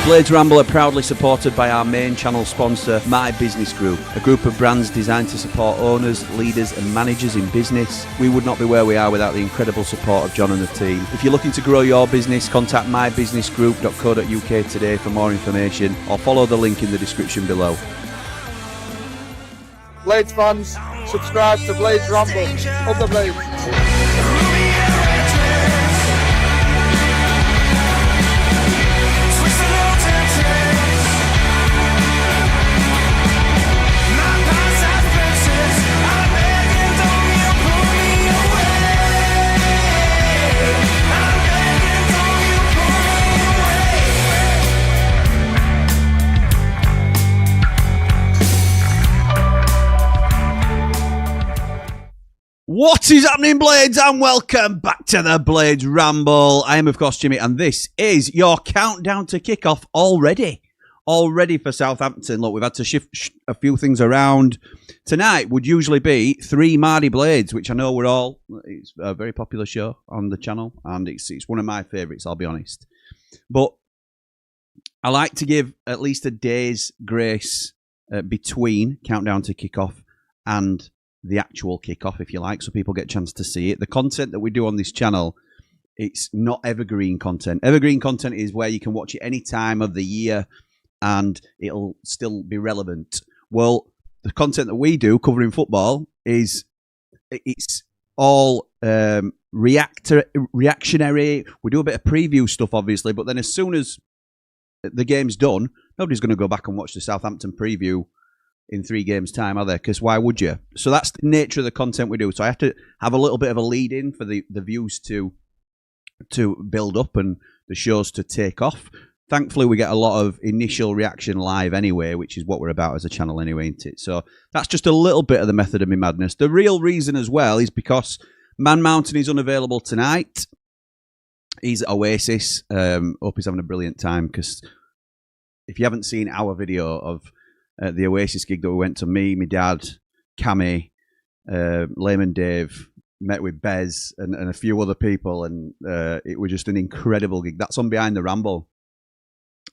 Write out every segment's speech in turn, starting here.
Blades Ramble are proudly supported by our main channel sponsor, My Business Group, a group of brands designed to support owners, leaders and managers in business. We would not be where we are without the incredible support of John and the team. If you're looking to grow your business, contact mybusinessgroup.co.uk today for more information or follow the link in the description below. Blades fans, subscribe to Blades Ramble. Up the Blades. What is happening, Blades, and welcome back to the Blades Ramble. I am, of course, Jimmy, and this is your countdown to kickoff already for Southampton. Look, we've had to shift a few things around. Tonight would usually be 3 Mardy Blades, which I know it's a very popular show on the channel, and it's one of my favourites, I'll be honest. But I like to give at least a day's grace between countdown to kickoff and the actual kickoff, if you like, so people get a chance to see it. The content that we do on this channel, it's not evergreen content. Evergreen content is where you can watch it any time of the year and it'll still be relevant. Well, the content that we do covering football it's all reactionary. We do a bit of preview stuff, obviously, but then as soon as the game's done, nobody's going to go back and watch the Southampton preview in 3 games' time, are there? Because why would you? So that's the nature of the content we do. So I have to have a little bit of a lead-in for the views to build up and the shows to take off. Thankfully, we get a lot of initial reaction live anyway, which is what we're about as a channel anyway, isn't it? So that's just a little bit of the method of my madness. The real reason as well is because Man Mountain is unavailable tonight. He's at Oasis. Hope he's having a brilliant time, because if you haven't seen our video of the Oasis gig that we went to, me, my dad, Cammy, Layman Dave, met with Bez and a few other people, and it was just an incredible gig. That's on Behind the Ramble,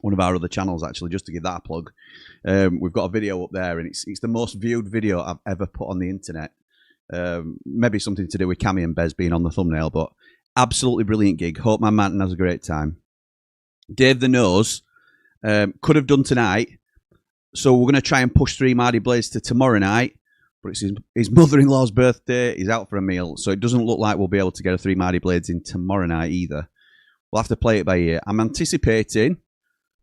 one of our other channels, actually, just to give that a plug. We've got a video up there, and it's the most viewed video I've ever put on the internet. Maybe something to do with Cammy and Bez being on the thumbnail, but absolutely brilliant gig. Hope Man Mountain has a great time. Dave the Nose could have done tonight, so we're going to try and push 3 Mardy Blades to tomorrow night, but it's his mother-in-law's birthday. He's out for a meal, so it doesn't look like we'll be able to get a 3 Mardy Blades in tomorrow night either. We'll have to play it by ear. I'm anticipating,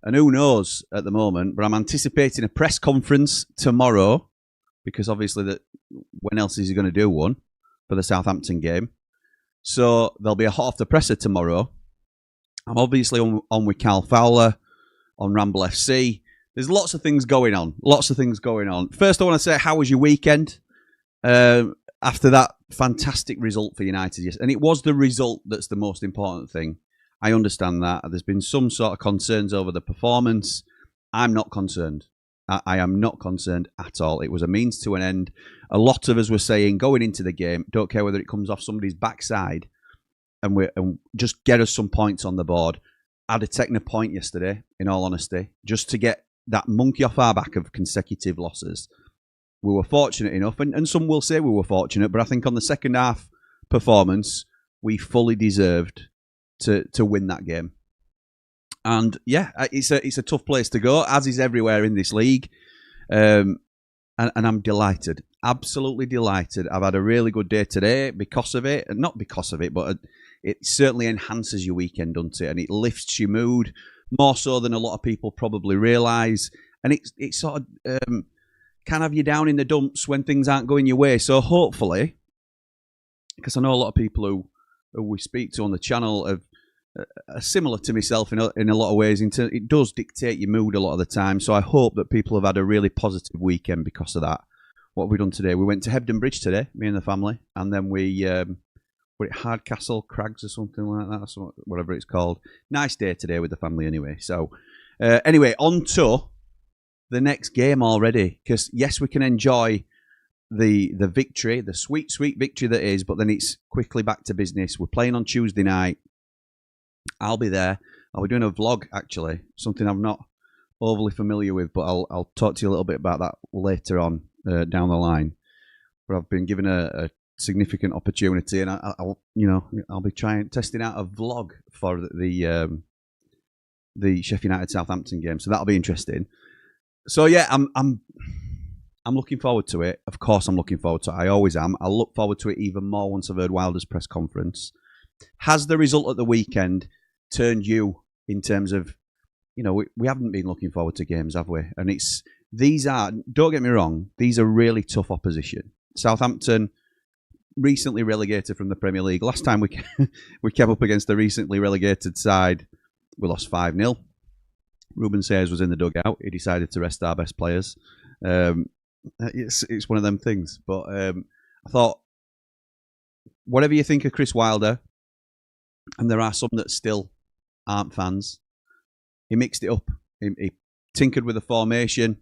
and who knows at the moment, but I'm anticipating a press conference tomorrow, because obviously when else is he going to do one for the Southampton game? So there'll be a hot off the presser tomorrow. I'm obviously on with Carl Fowler on Ramble FC. There's lots of things going on. First, I want to say, how was your weekend? After that fantastic result for United, yes, and it was the result that's the most important thing. I understand that. There's been some sort of concerns over the performance. I'm not concerned. I am not concerned at all. It was a means to an end. A lot of us were saying going into the game, don't care whether it comes off somebody's backside, and just get us some points on the board. I'd have taken a point yesterday, in all honesty, just to get that monkey off our back of consecutive losses. We were fortunate enough, and some will say we were fortunate, but I think on the second half performance, we fully deserved to win that game. And yeah, it's a tough place to go, as is everywhere in this league. And I'm delighted, absolutely delighted. I've had a really good day today because of it, and not because of it, but it certainly enhances your weekend, doesn't it? And it lifts your mood more so than a lot of people probably realise. And it sort of can have you down in the dumps when things aren't going your way. So hopefully, because I know a lot of people who we speak to on the channel are similar to myself in a lot of ways. It does dictate your mood a lot of the time. So I hope that people have had a really positive weekend because of that. What have we done today? We went to Hebden Bridge today, me and the family, and then we were at Hardcastle Crags or something like that, or whatever it's called. Nice day today with the family anyway. So anyway, on to the next game already, because yes, we can enjoy the victory, the sweet victory that is, but then it's quickly back to business. We're playing on Tuesday night, I'll be there. I'll be doing a vlog, actually, something I'm not overly familiar with, but I'll talk to you a little bit about that later on down the line. But I've been given a significant opportunity, and I'll be testing out a vlog for the Sheffield United Southampton game, so that'll be interesting. So yeah, I'm looking forward to it. Of course, I'm looking forward to it. I always am. I'll look forward to it even more once I've heard Wilder's press conference. Has the result at the weekend turned you in terms of, we haven't been looking forward to games, have we? And don't get me wrong, these are really tough opposition. Southampton, recently relegated from the Premier League. Last time we came up against the recently relegated side, we lost 5-0. Ruben Sayers was in the dugout. He decided to rest our best players. It's one of them things. But I thought, whatever you think of Chris Wilder, and there are some that still aren't fans, he mixed it up. He tinkered with the formation.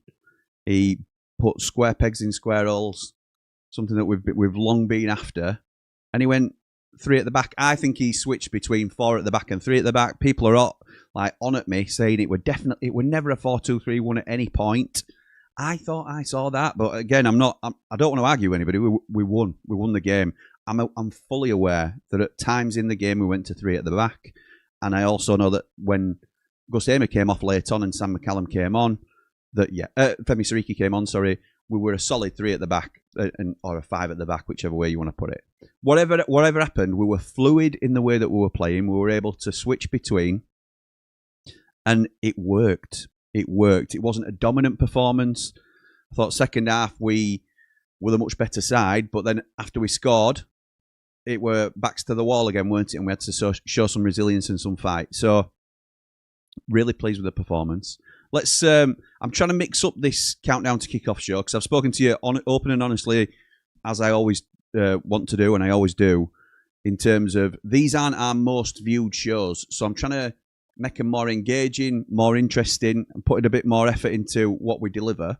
He put square pegs in square holes, something that we've long been after. And he went 3 at the back. I think he switched between 4 at the back and 3 at the back. People are on at me saying it were never a 4-2-3-1 at any point. I thought I saw that, but again, I don't want to argue with anybody. We won the game. I'm fully aware that at times in the game we went to 3 at the back, and I also know that when Gus Hamer came off late on and Sam McCallum came on, Femi Siriki came on. Sorry, we were a solid 3 at the back, or a 5 at the back, whichever way you want to put it. Whatever happened, we were fluid in the way that we were playing. We were able to switch between, and it worked. It worked. It wasn't a dominant performance. I thought second half we were the much better side, but then after we scored, it were backs to the wall again, weren't it? And we had to show some resilience and some fight. So really pleased with the performance. Let's. I'm trying to mix up this countdown to kickoff show because I've spoken to you open and honestly, as I always want to do, and I always do, in terms of these aren't our most viewed shows. So I'm trying to make them more engaging, more interesting, and putting a bit more effort into what we deliver.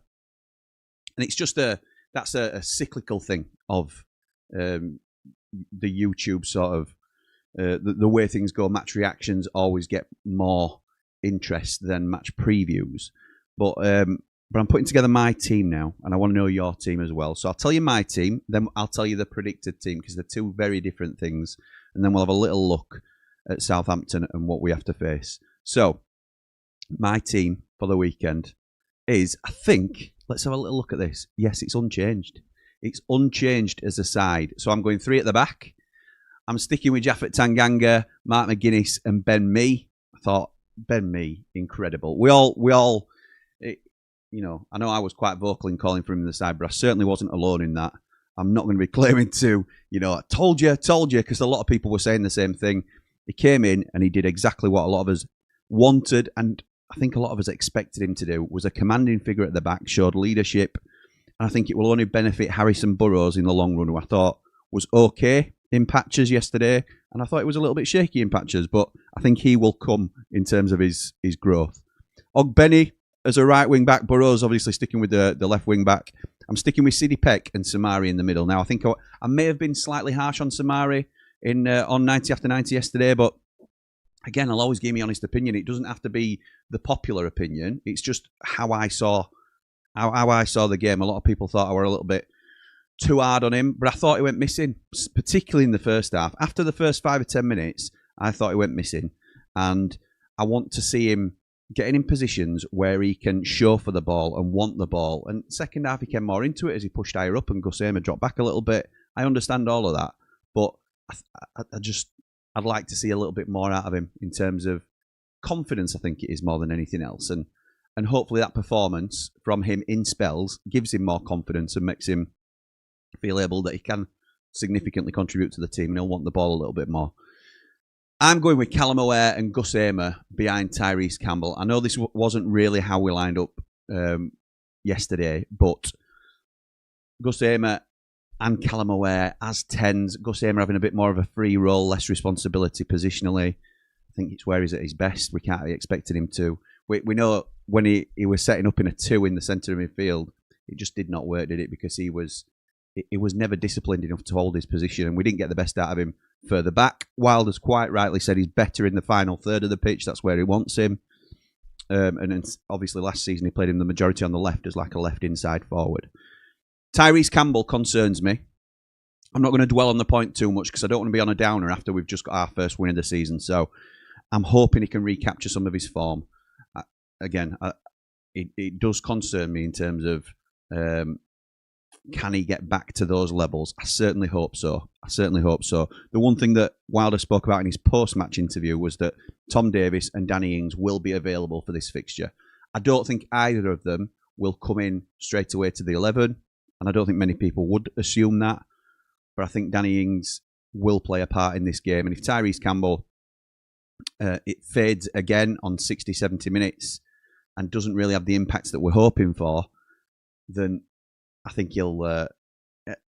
And it's just that's a cyclical thing of the YouTube sort of the way things go. Match reactions always get more interest than match previews, but I'm putting together my team now, and I want to know your team as well. So I'll tell you my team, then I'll tell you the predicted team because they're two very different things, and then we'll have a little look at Southampton and what we have to face. So my team for the weekend is, I think, let's have a little look at this. Yes, it's unchanged. It's unchanged as a side. So I'm going 3 at the back. I'm sticking with Japhet Tanganga, Mark McGuinness, and Ben Mee. I thought Ben Mee, incredible. We all, I know I was quite vocal in calling for him in the side, but I certainly wasn't alone in that. I'm not going to be claiming to, I told you, because a lot of people were saying the same thing. He came in and he did exactly what a lot of us wanted, and I think a lot of us expected him to do. Was a commanding figure at the back, showed leadership, and I think it will only benefit Harrison Burrows in the long run, who I thought was okay in patches yesterday, and I thought it was a little bit shaky in patches, but I think he will come in terms of his growth. Ogbeni as a right wing back, Burrows obviously sticking with the left wing back. I'm sticking with Sidi Peck and Samari in the middle. Now I think I may have been slightly harsh on Samari on 90 after 90 yesterday, but again, I'll always give me honest opinion. It doesn't have to be the popular opinion. It's just how I saw the game. A lot of people thought I were a little bit too hard on him, but I thought he went missing, particularly in the first half. After the first 5 or 10 minutes, I thought he went missing, and I want to see him getting in positions where he can show for the ball and want the ball. And second half, he came more into it as he pushed higher up and Gus Hamer dropped back a little bit. I understand all of that, but I'd like to see a little bit more out of him in terms of confidence. I think it is more than anything else, and hopefully that performance from him in spells gives him more confidence and makes him feel able that he can significantly contribute to the team and he'll want the ball a little bit more. I'm going with Callum O'Hare and Gus Hamer behind Tyrese Campbell. I know this wasn't really how we lined up yesterday, but Gus Hamer and Callum O'Hare as 10s. Gus Hamer having a bit more of a free role, less responsibility positionally. I think it's where he's at his best. We can't be expecting him to. We know when he was setting up in a 2 in the centre of midfield, it just did not work, did it? Because he was never disciplined enough to hold his position, and we didn't get the best out of him further back. Wilder's quite rightly said he's better in the final third of the pitch. That's where he wants him. And obviously last season he played him the majority on the left as like a left inside forward. Tyrese Campbell concerns me. I'm not going to dwell on the point too much because I don't want to be on a downer after we've just got our first win of the season. So I'm hoping he can recapture some of his form. It does concern me in terms of can he get back to those levels? I certainly hope so. The one thing that Wilder spoke about in his post-match interview was that Tom Davies and Danny Ings will be available for this fixture. I don't think either of them will come in straight away to the 11, and I don't think many people would assume that. But I think Danny Ings will play a part in this game. And if Tyrese Campbell it fades again on 60, 70 minutes and doesn't really have the impact that we're hoping for, then I think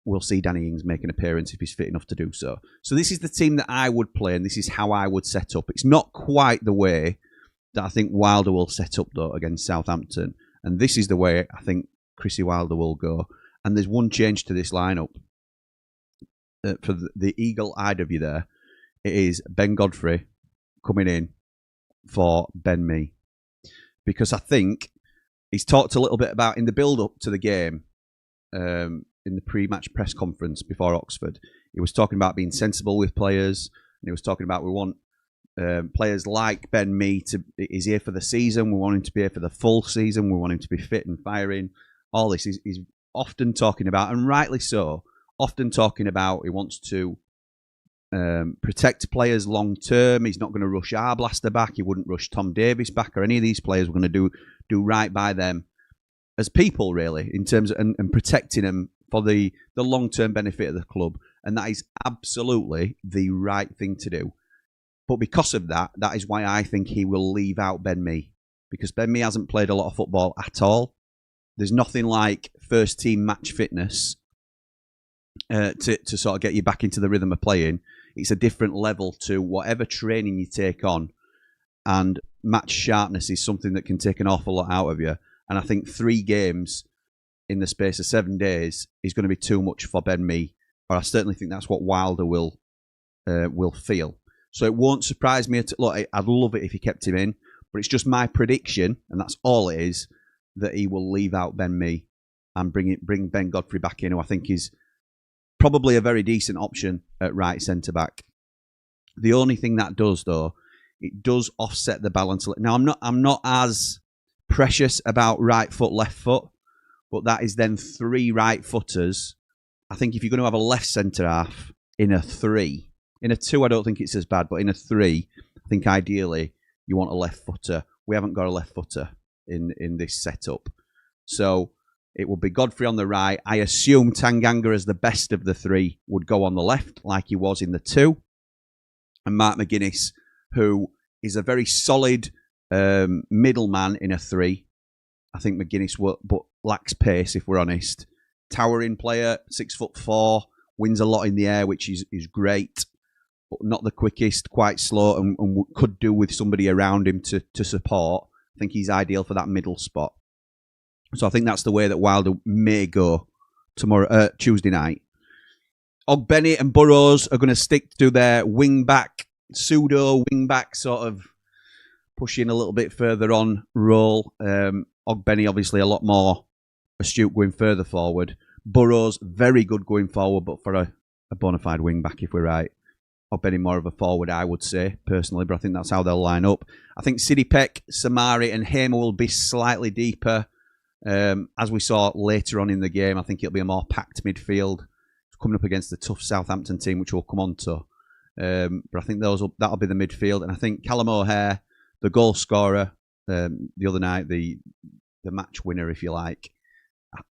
we'll see Danny Ings make an appearance if he's fit enough to do so. So this is the team that I would play, and this is how I would set up. It's not quite the way that I think Wilder will set up, though, against Southampton. And this is the way I think Chrissy Wilder will go. And there's one change to this lineup. For the eagle-eyed of you there, it is Ben Godfrey coming in for Ben Mee. Because I think he's talked a little bit about, in the build-up to the game, in the pre-match press conference before Oxford, he was talking about being sensible with players, and he was talking about we want players like Ben Mee is here for the season, we want him to be here for the full season, we want him to be fit and firing. All this he's often talking about, and rightly so, often talking about he wants to protect players long term. He's not going to rush Arblaster back. He wouldn't rush Tom Davies back or any of these players. We're going to do right by them as people, really, in terms of and protecting them for the long term benefit of the club. And that is absolutely the right thing to do. But because of that, that is why I think he will leave out Ben Mee, because Ben Mee hasn't played a lot of football at all. There's nothing like first team match fitness to sort of get you back into the rhythm of playing. It's a different level to whatever training you take on, and match sharpness is something that can take an awful lot out of you. And I think 3 games in the space of 7 days is going to be too much for Ben Mee, or I certainly think that's what Wilder will feel. So it won't surprise me. Look, I'd love it if he kept him in, but it's just my prediction, and that's all it is, that he will leave out Ben Mee and bring Ben Godfrey back in, who I think is probably a very decent option at right centre-back. The only thing that does, though, it does offset the balance. Now, I'm not as precious about right foot, left foot, but that is then 3 right-footers. I think if you're going to have a left centre-half in a 3, in a 2, I don't think it's as bad, but in a 3, I think ideally you want a left-footer. We haven't got a left-footer in this setup. So it will be Godfrey on the right. I assume Tanganga, as the best of the 3, would go on the left, like he was in the 2. And Mark McGuinness, who is a very solid middleman in a 3. I think McGuinness but lacks pace, if we're honest. Towering player, 6'4", wins a lot in the air, which is great, but not the quickest, quite slow, and could do with somebody around him to support. I think he's ideal for that middle spot. So I think that's the way that Wilder may go Tuesday night. Ogbenny and Burrows are going to stick to their wing-back, pseudo wing-back sort of pushing a little bit further on role. Ogbenny obviously a lot more astute going further forward. Burrows very good going forward, but for a bona fide wing-back, if we're right. Ogbenny more of a forward, I would say, personally, but I think that's how they'll line up. I think Sidipek, Samari and Hamer will be slightly deeper. As we saw later on in the game, I think it'll be a more packed midfield, coming up against the tough Southampton team, which we'll come on to. But I think that'll be the midfield. And I think Callum O'Hare, the goal scorer the other night, the match winner, if you like,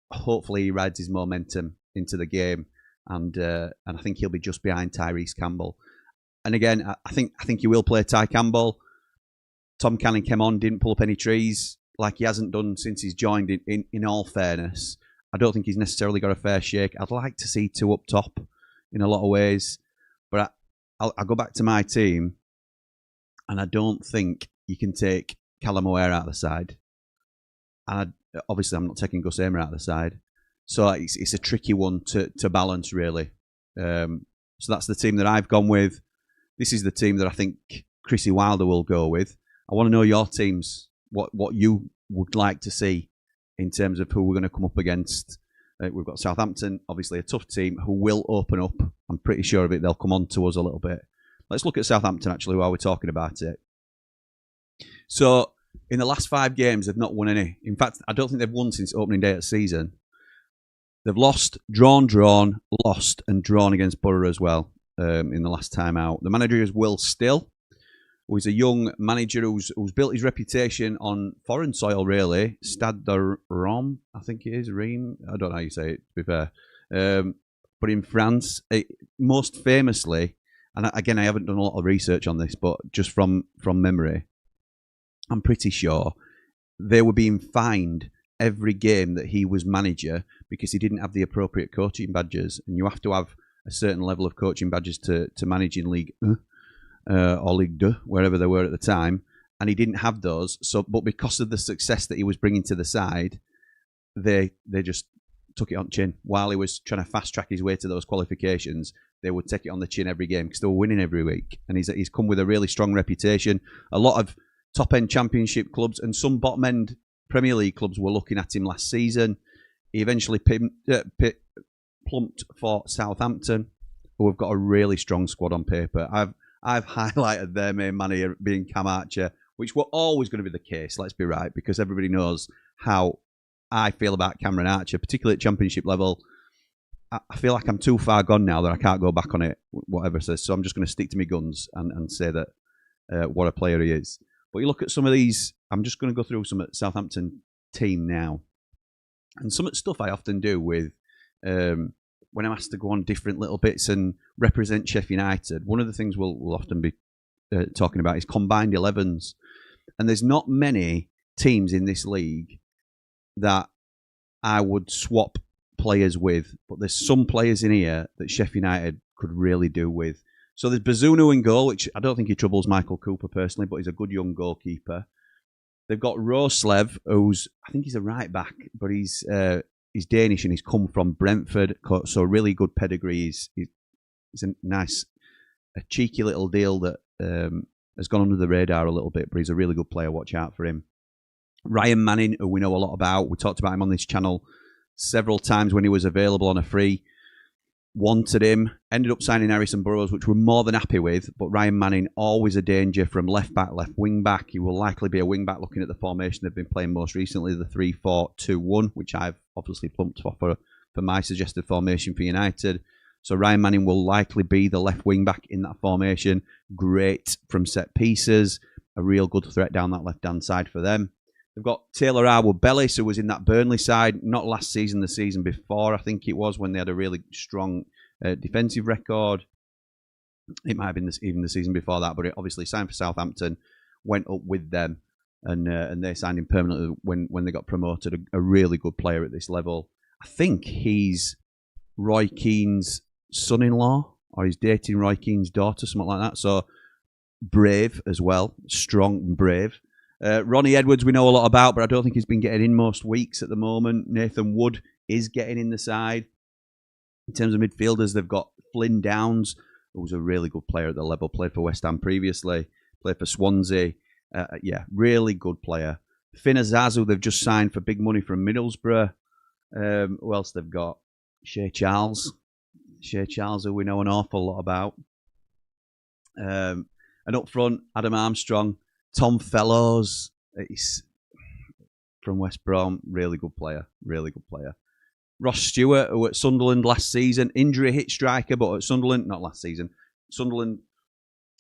hopefully he rides his momentum into the game. And I think he'll be just behind Tyrese Campbell. And again, I think he will play Ty Campbell. Tom Canning came on, didn't pull up any trees, like he hasn't done since he's joined. In all fairness, I don't think he's necessarily got a fair shake. I'd like to see 2 up top in a lot of ways, but I'll go back to my team, and I don't think you can take Callum O'Hare out of the side. And obviously, I'm not taking Gus Hamer out of the side, so it's a tricky one to balance, really. So that's the team that I've gone with. This is the team that I think Chrissy Wilder will go with. I want to know your teams, what you would like to see in terms of who we're going to come up against. We've got Southampton, obviously a tough team who will open up. I'm pretty sure of it. They'll come on to us a little bit. Let's look at Southampton, actually, while we're talking about it. So, in the last 5 games, they've not won any. In fact, I don't think they've won since opening day of the season. They've lost, drawn, lost, and drawn against Borough as well in the last time out. The manager is Will Still, who is a young manager who's built his reputation on foreign soil, really. Stade de Reims, I think it is. Reims. I don't know how you say it, to be fair. But in France, most famously, and again, I haven't done a lot of research on this, but just from memory, I'm pretty sure they were being fined every game that he was manager because he didn't have the appropriate coaching badges. And you have to have a certain level of coaching badges to manage in League 1 or Ligue 2, wherever they were at the time. And he didn't have those. But because of the success that he was bringing to the side, they just took it on the chin. While he was trying to fast track his way to those qualifications, they would take it on the chin every game because they were winning every week. And he's come with a really strong reputation. A lot of top-end championship clubs and some bottom-end Premier League clubs were looking at him last season. He eventually plumped for Southampton, who have got a really strong squad on paper. I've highlighted their main man here being Cam Archer, which were always going to be the case, let's be right, because everybody knows how I feel about Cameron Archer, particularly at championship level. I feel like I'm too far gone now that I can't go back on it, whatever it says. So I'm just going to stick to my guns and say that what a player he is. But you look at some of these, I'm just going to go through some of the Southampton team now. And some of the stuff I often do with, when I'm asked to go on different little bits and represent Sheffield United, one of the things we'll often be talking about is combined 11s. And there's not many teams in this league that I would swap players with. But there's some players in here that Sheffield United could really do with. So there's Bazunu in goal, which I don't think he troubles Michael Cooper personally, but he's a good young goalkeeper. They've got Roslev, who's, I think he's a right back, but he's Danish and he's come from Brentford, so really good pedigree. He's a nice, a cheeky little deal that has gone under the radar a little bit, but he's a really good player. Watch out for him. Ryan Manning, who we know a lot about. We talked about him on this channel several times when he was available on a free. Wanted him, ended up signing Harrison Burrows, which we're more than happy with. But Ryan Manning, always a danger from left back, left wing back. He will likely be a wing back looking at the formation they've been playing most recently, the 3-4-2-1, which I've obviously plumped for my suggested formation for United. So Ryan Manning will likely be the left wing back in that formation. Great from set pieces, a real good threat down that left-hand side for them. They've got Taylor Arwood-Bellis, who was in that Burnley side, not last season, the season before, I think it was, when they had a really strong defensive record. It might have been even the season before that, but it obviously signed for Southampton, went up with them, and they signed him permanently when they got promoted. A really good player at this level. I think he's Roy Keane's son-in-law, or he's dating Roy Keane's daughter, something like that. So brave as well, strong and brave. Ronnie Edwards we know a lot about, but I don't think he's been getting in most weeks at the moment. Nathan Wood is getting in the side. In terms of midfielders, they've got Flynn Downs, who's a really good player at the level, played for West Ham previously, played for Swansea. Really good player. Finn Azazu, they've just signed for big money from Middlesbrough. Who else they've got? Shea Charles, who we know an awful lot about. And up front, Adam Armstrong. Tom Fellows, he's from West Brom, really good player. Ross Stewart, who at Sunderland last season, injury hit striker, but at Sunderland, not last season, Sunderland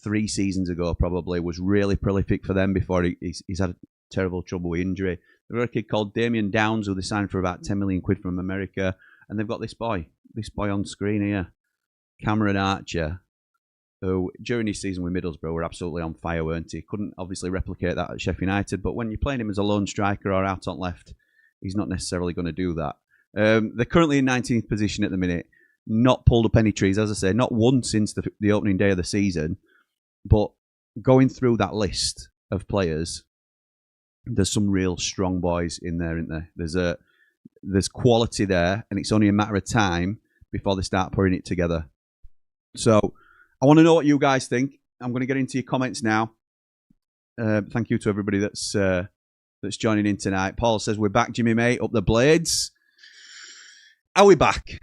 3 seasons ago probably, was really prolific for them before he's had terrible trouble with injury. They've got a kid called Damien Downs, who they signed for about 10 million quid from America, and they've got this boy on screen here, Cameron Archer, who during his season with Middlesbrough were absolutely on fire, weren't he? Couldn't obviously replicate that at Sheffield United, but when you're playing him as a lone striker or out on left, he's not necessarily going to do that. They're currently in 19th position at the minute, not pulled up any trees, as I say, not one since the opening day of the season, but going through that list of players, there's some real strong boys in there, isn't there? There's quality there, and it's only a matter of time before they start putting it together. So I want to know what you guys think. I'm going to get into your comments now. Thank you to everybody that's joining in tonight. Paul says, we're back, Jimmy, mate, up the blades. Are we back?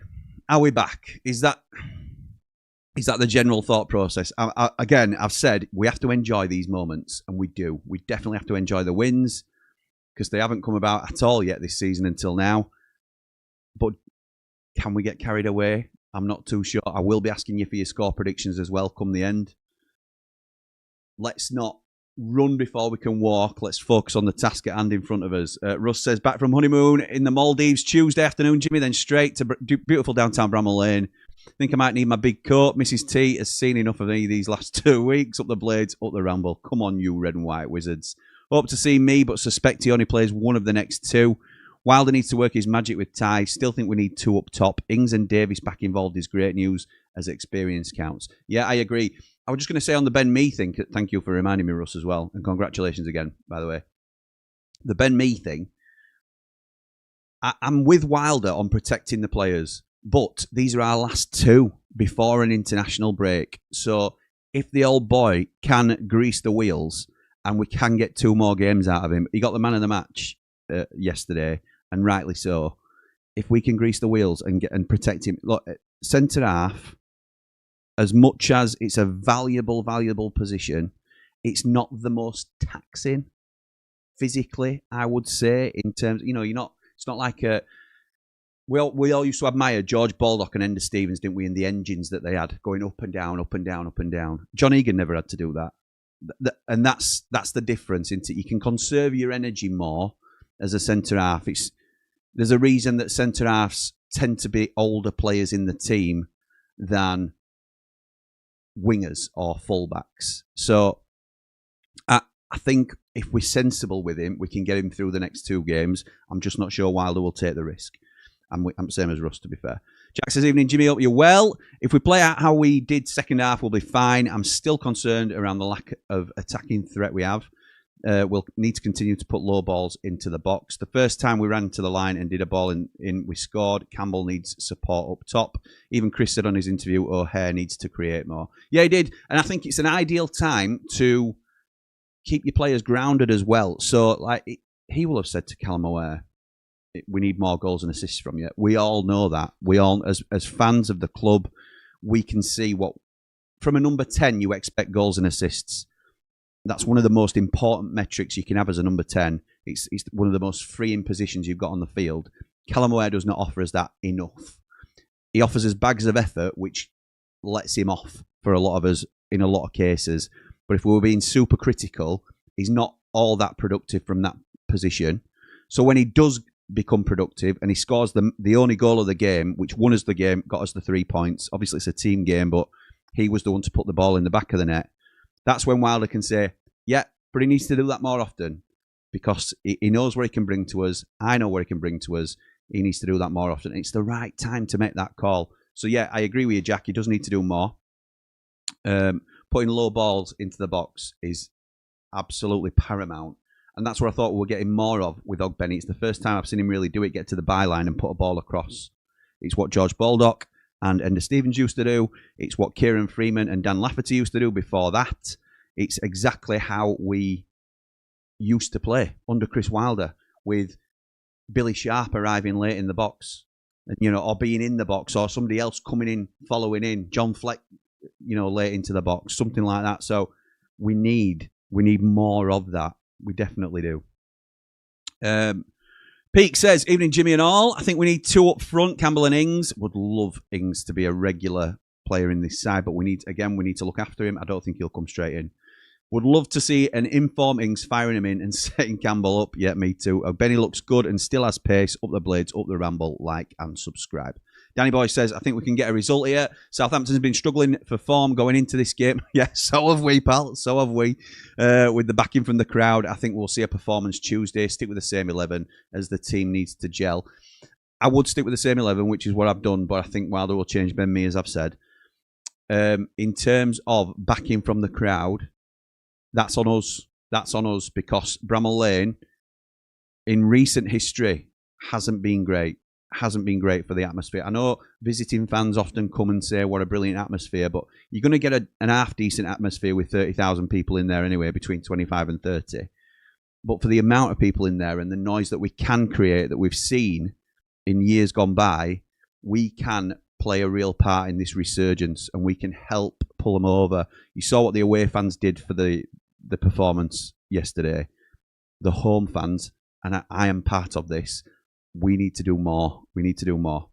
Are we back? Is that the general thought process? Again, I've said we have to enjoy these moments, and we do. We definitely have to enjoy the wins because they haven't come about at all yet this season until now. But can we get carried away? I'm not too sure. I will be asking you for your score predictions as well come the end. Let's not run before we can walk. Let's focus on the task at hand in front of us. Russ says, back from honeymoon in the Maldives Tuesday afternoon, Jimmy, then straight to beautiful downtown Bramall Lane. Think I might need my big coat. Mrs. T has seen enough of me these last 2 weeks. Up the blades, up the ramble. Come on, you red and white wizards. Hope to see me, but suspect he only plays one of the next two. Wilder needs to work his magic with Ty. Still think we need two up top. Ings and Davies back involved is great news as experience counts. Yeah, I agree. I was just going to say on the Ben Mee thing, thank you for reminding me, Russ, as well. And congratulations again, by the way. The Ben Mee thing, I'm with Wilder on protecting the players, but these are our last two before an international break. So if the old boy can grease the wheels and we can get two more games out of him, he got the man of the match yesterday, and rightly so. If we can grease the wheels and protect him, look, centre half, as much as it's a valuable position, it's not the most taxing physically, I would say, in terms, it's not like we all used to admire George Baldock and Enda Stevens, didn't we, in the engines that they had, going up and down, up and down, up and down. John Egan never had to do that. And that's the difference. You can conserve your energy more as a centre half. There's a reason that centre halves tend to be older players in the team than wingers or fullbacks. So I think if we're sensible with him, we can get him through the next two games. I'm just not sure Wilder will take the risk. I'm same as Russ, to be fair. Jack says, evening, Jimmy, hope you're well. If we play out how we did second half, we'll be fine. I'm still concerned around the lack of attacking threat we have. We'll need to continue to put low balls into the box. The first time we ran to the line and did a ball in, we scored. Campbell needs support up top. Even Chris said on his interview, O'Hare needs to create more. Yeah, he did. And I think it's an ideal time to keep your players grounded as well. So, he will have said to Callum O'Hare, we need more goals and assists from you. We all know that. We all, as fans of the club, we can see what, from a number 10, you expect goals and assists. That's one of the most important metrics you can have as a number 10. It's one of the most freeing positions you've got on the field. Callum O'Hare does not offer us that enough. He offers us bags of effort, which lets him off for a lot of us in a lot of cases. But if we were being super critical, he's not all that productive from that position. So when he does become productive and he scores the only goal of the game, which won us the game, got us the 3 points. Obviously, it's a team game, but he was the one to put the ball in the back of the net. That's when Wilder can say, yeah, but he needs to do that more often because he knows what he can bring to us. I know what he can bring to us. He needs to do that more often. It's the right time to make that call. So, yeah, I agree with you, Jack. He does need to do more. Putting low balls into the box is absolutely paramount. And that's what I thought we were getting more of with Ogbenny. It's the first time I've seen him really do it, get to the byline and put a ball across. It's what George Baldock and Enda Stevens used to do. It's what Kieran Freeman and Dan Lafferty used to do before that. It's exactly how we used to play under Chris Wilder, with Billy Sharp arriving late in the box, or being in the box, or somebody else coming in, following in, John Fleck, late into the box, something like that. So we need more of that. We definitely do. Peake says, evening, Jimmy and all. I think we need two up front, Campbell and Ings. Would love Ings to be a regular player in this side, but we need to look after him. I don't think he'll come straight in. Would love to see an informed Ings firing him in and setting Campbell up. Yeah, me too. Benny looks good and still has pace. Up the blades, up the ramble. Like and subscribe. Danny Boy says, I think we can get a result here. Southampton's been struggling for form going into this game. Yeah, so have we, pal. So have we. With the backing from the crowd, I think we'll see a performance Tuesday. Stick with the same 11 as the team needs to gel. I would stick with the same 11, which is what I've done, but I think Wilder will change Ben Mee, as I've said. In terms of backing from the crowd, that's on us. That's on us because Bramall Lane, in recent history, hasn't been great. hasn't been great for the atmosphere. I know visiting fans often come and say what a brilliant atmosphere, but you're going to get an half-decent atmosphere with 30,000 people in there anyway, between 25 and 30. But for the amount of people in there and the noise that we can create, that we've seen in years gone by, we can play a real part in this resurgence, and we can help pull them over. You saw what the away fans did for the performance yesterday. The home fans, and I am part of this, we need to do more. We need to do more.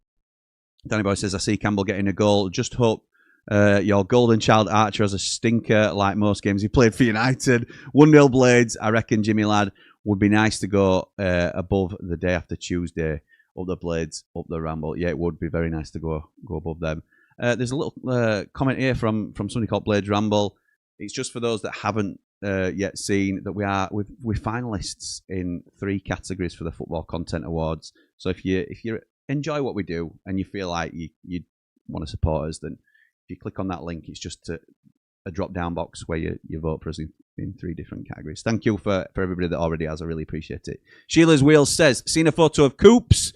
Danny Boy says, I see Campbell getting a goal. Just hope your golden child Archer has a stinker like most games he played for United. 1-0 Blades. I reckon Jimmy Ladd would be nice to go above the day after Tuesday. Up the Blades, up the Ramble. Yeah, it would be very nice to go above them. There's a little comment here from somebody called Blades Ramble. It's just for those that haven't yet seen that we're finalists in 3 categories for the Football Content Awards. So if you enjoy what we do and you feel like you want to support us, then if you click on that link, it's just a drop down box where you vote for us in 3 different categories. Thank you for everybody that already has. I really appreciate it. Sheila's Wheels says, seen a photo of Coops.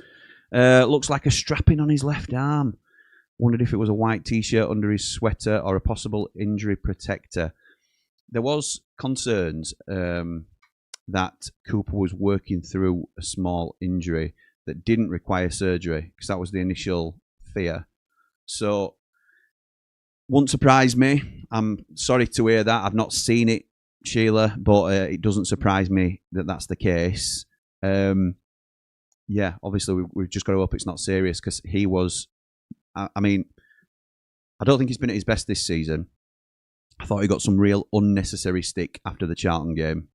Looks like a strapping on his left arm. Wondered if it was a white t-shirt under his sweater or a possible injury protector. There was concerns that Cooper was working through a small injury that didn't require surgery, because that was the initial fear. So, won't surprise me. I'm sorry to hear that. I've not seen it, Sheila, but it doesn't surprise me that that's the case. Yeah, obviously we've just got to hope it's not serious, because he was... I mean, I don't think he's been at his best this season. I thought he got some real unnecessary stick after the Charlton game.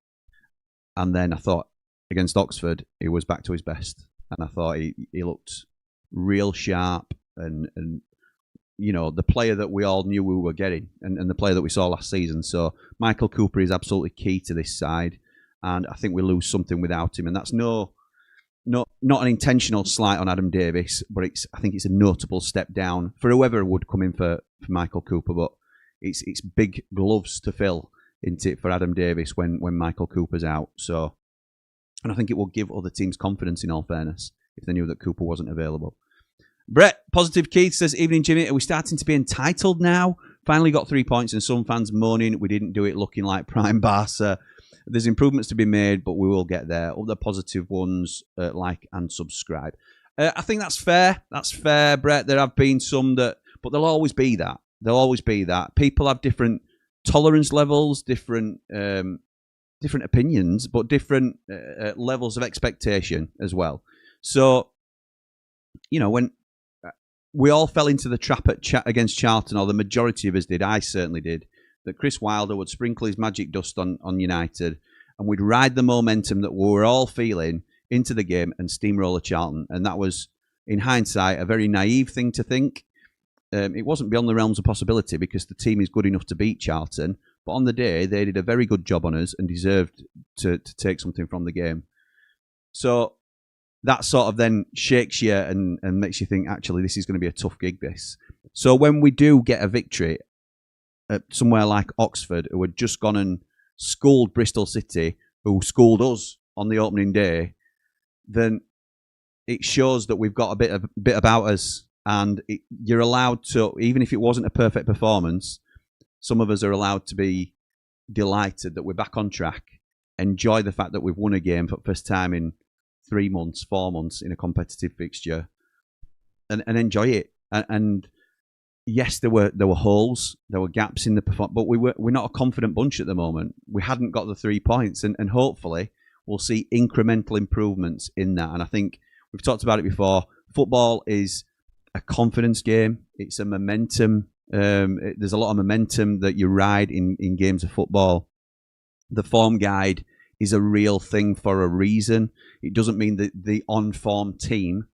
And then I thought against Oxford, he was back to his best. And I thought he looked real sharp and you know, the player that we all knew we were getting and the player that we saw last season. So Michael Cooper is absolutely key to this side. And I think we lose something without him. And that's not an intentional slight on Adam Davis, but I think it's a notable step down for whoever would come in for Michael Cooper. But it's big gloves to fill into it for Adam Davis when Michael Cooper's out. So, and I think it will give other teams confidence, in all fairness, if they knew that Cooper wasn't available. Brett, Positive Keith says, evening Jimmy, are we starting to be entitled now? Finally got 3 points and some fans moaning we didn't do it, looking like prime Barca. There's improvements to be made, but we will get there. Other positive ones, like and subscribe. I think that's fair. That's fair, Brett. There have been some that, but there'll always be that. There'll always be that. People have different tolerance levels, different opinions, but different levels of expectation as well. So, you know, when we all fell into the trap against Charlton, or the majority of us did, I certainly did, that Chris Wilder would sprinkle his magic dust on United, and we'd ride the momentum that we were all feeling into the game and steamroller Charlton. And that was, in hindsight, a very naive thing to think. It wasn't beyond the realms of possibility, because the team is good enough to beat Charlton. But on the day, they did a very good job on us and deserved to take something from the game. So that sort of then shakes you and makes you think, actually, this is going to be a tough gig, this. So when we do get a victory at somewhere like Oxford, who had just gone and schooled Bristol City, who schooled us on the opening day, then it shows that we've got a bit about us. And you're allowed to, even if it wasn't a perfect performance, some of us are allowed to be delighted that we're back on track, enjoy the fact that we've won a game for the first time in 3 months, 4 months in a competitive fixture, and enjoy it. And yes, there were holes, there were gaps in the performance, but we're not a confident bunch at the moment. We hadn't got the 3 points, and hopefully we'll see incremental improvements in that. And I think we've talked about it before. Football is a confidence game. It's a momentum. There's a lot of momentum that you ride in games of football. The form guide is a real thing for a reason. It doesn't mean that the on-form team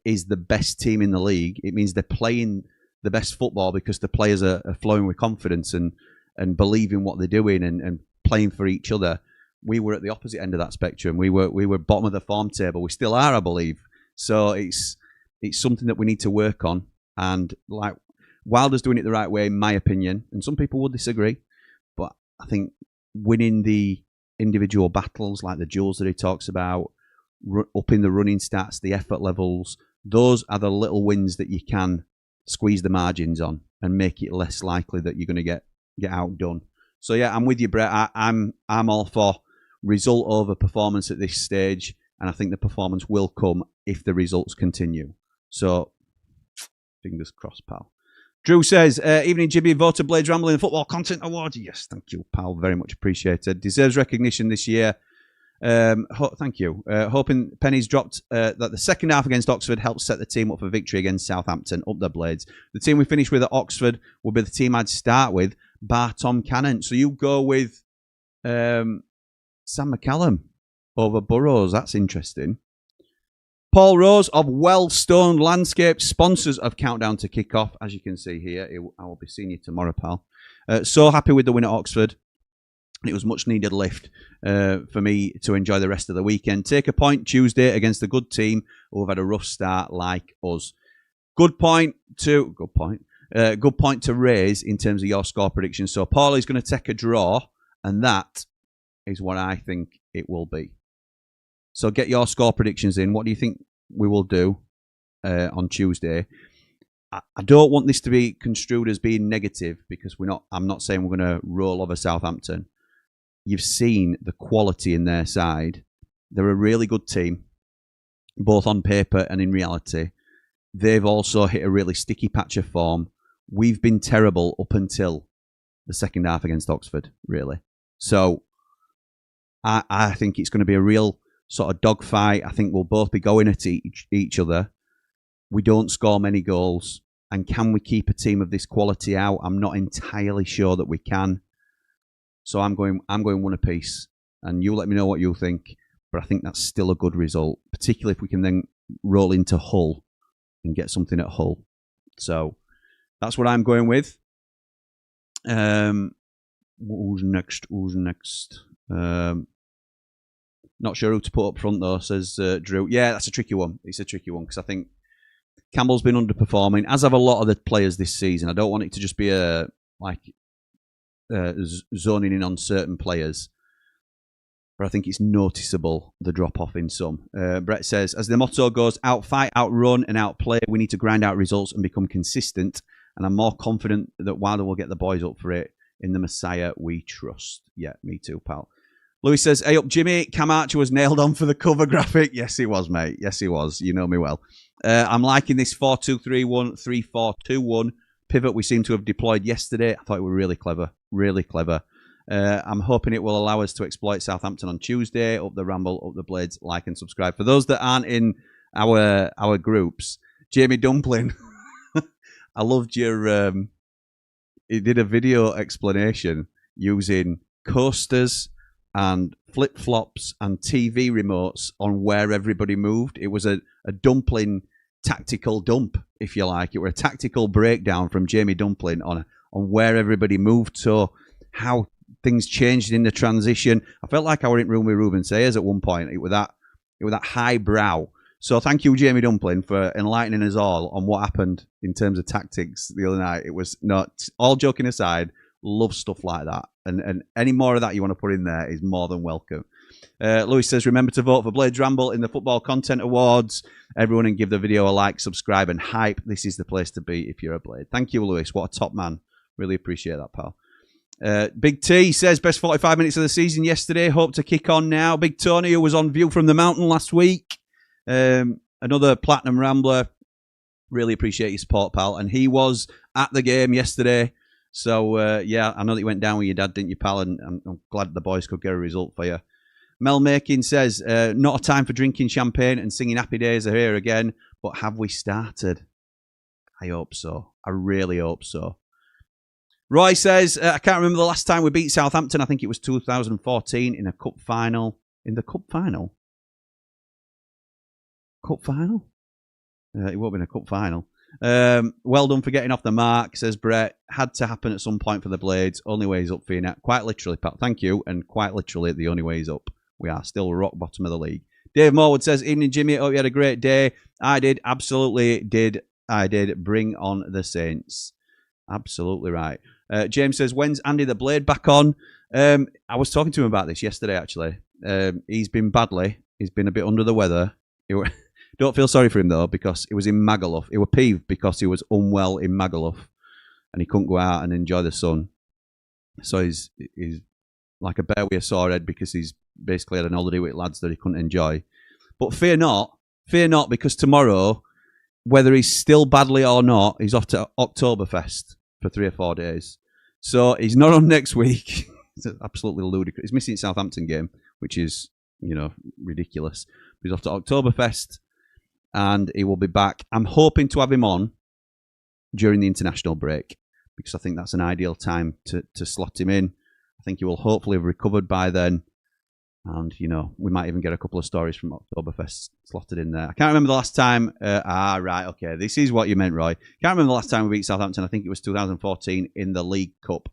is the best team in the league. It means they're playing the best football because the players are flowing with confidence and believing what they're doing and playing for each other. We were at the opposite end of that spectrum. We were bottom of the form table. We still are, I believe. So it's something that we need to work on. And like Wilder's doing it the right way, in my opinion. And some people will disagree, but I think winning the individual battles, like the duels that he talks about, upping the running stats, the effort levels, those are the little wins that you can squeeze the margins on and make it less likely that you're going to get outdone. So yeah, I'm with you, Brett. I'm all for result over performance at this stage, and I think the performance will come if the results continue. So fingers crossed, pal. Drew says, evening Jimmy, voted Blades Ramble in the Football Content Award. Yes, thank you, pal. Very much appreciated. Deserves recognition this year. Thank you. Hoping pennies dropped that the second half against Oxford helped set the team up for victory against Southampton. Up the Blades. The team we finished with at Oxford will be the team I'd start with, bar Tom Cannon. So you go with Sam McCallum over Burrows. That's interesting. Paul Rose of Wellstone Landscape, sponsors of Countdown to Kickoff. As you can see here, I will be seeing you tomorrow, pal. So happy with the win at Oxford. It was much needed lift for me to enjoy the rest of the weekend. Take a point Tuesday against a good team who have had a rough start like us. Good point to raise in terms of your score prediction. So Paul is going to take a draw, and that is what I think it will be. So get your score predictions in. What do you think we will do on Tuesday? I don't want this to be construed as being negative because I'm not saying we're going to roll over Southampton. You've seen the quality in their side. They're a really good team, both on paper and in reality. They've also hit a really sticky patch of form. We've been terrible up until the second half against Oxford, really. So I think it's going to be a real sort of dogfight. I think we'll both be going at each other. We don't score many goals. And can we keep a team of this quality out? I'm not entirely sure that we can. So I'm going one apiece. And you let me know what you think. But I think that's still a good result, particularly if we can then roll into Hull and get something at Hull. So that's what I'm going with. Who's next? Not sure who to put up front, though, says Drew. Yeah, that's a tricky one. It's a tricky one because I think Campbell's been underperforming, as have a lot of the players this season. I don't want it to just be zoning in on certain players. But I think it's noticeable, the drop-off in some. Brett says, as the motto goes, outfight, outrun, and outplay, we need to grind out results and become consistent. And I'm more confident that Wilder will get the boys up for it. In the Messiah we trust. Yeah, me too, pal. Louis says, hey up, Jimmy. Cam Archer was nailed on for the cover graphic. Yes, he was, mate. Yes, he was. You know me well. I'm liking this 4-2-3-1, 3-4-2-1 pivot we seem to have deployed yesterday. I thought it was really clever. Really clever. I'm hoping it will allow us to exploit Southampton on Tuesday. Up the Ramble, up the Blades. Like and subscribe. For those that aren't in our groups, Jamie Dumpling, I loved your... he did a video explanation using coasters and flip-flops and TV remotes on where everybody moved. It was a dumpling tactical dump, if you like. It was a tactical breakdown from Jamie Dumpling on where everybody moved. So how things changed in the transition. I felt like I were in room with Ruben Sayers at one point. It was that high brow. So thank you, Jamie Dumpling, for enlightening us all on what happened in terms of tactics the other night. It was not, all joking aside, love stuff like that. And any more of that you want to put in there is more than welcome. Louis says, remember to vote for Blades Ramble in the Football Content Awards. Everyone and give the video a like, subscribe and hype. This is the place to be if you're a Blade. Thank you, Louis. What a top man. Really appreciate that, pal. Big T says, best 45 minutes of the season yesterday. Hope to kick on now. Big Tony, who was on View from the Mountain last week. Another Platinum Rambler. Really appreciate your support, pal. And he was at the game yesterday. So, yeah, I know that you went down with your dad, didn't you, pal? And I'm glad the boys could get a result for you. Mel Makin says, not a time for drinking champagne and singing Happy Days are here again, but have we started? I hope so. I really hope so. Roy says, I can't remember the last time we beat Southampton. I think it was 2014 in a cup final. In the cup final? Cup final? It won't be in a cup final. Well done for getting off the mark, says Brett. Had to happen at some point for the Blades. Only way is up for you now. Quite literally, Pat. Thank you. And quite literally, the only way is up. We are still rock bottom of the league. Dave Morwood says, evening, Jimmy. Hope you had a great day. I did. Absolutely did. I did. Bring on the Saints. Absolutely right. James says, when's Andy the Blade back on? I was talking to him about this yesterday, actually. He's been badly. He's been a bit under the weather. Don't feel sorry for him, though, because he was in Magaluf. He was peeved because he was unwell in Magaluf and he couldn't go out and enjoy the sun. So he's like a bear with a sore head because he's basically had an holiday with lads that he couldn't enjoy. But fear not, because tomorrow, whether he's still badly or not, he's off to Oktoberfest for 3 or 4 days. So he's not on next week. It's absolutely ludicrous. He's missing the Southampton game, which is, ridiculous. He's off to Oktoberfest and he will be back. I'm hoping to have him on during the international break because I think that's an ideal time to slot him in. I think he will hopefully have recovered by then. And, we might even get a couple of stories from Oktoberfest slotted in there. I can't remember the last time. Right, okay. This is what you meant, Roy. Can't remember the last time we beat Southampton. I think it was 2014 in the League Cup.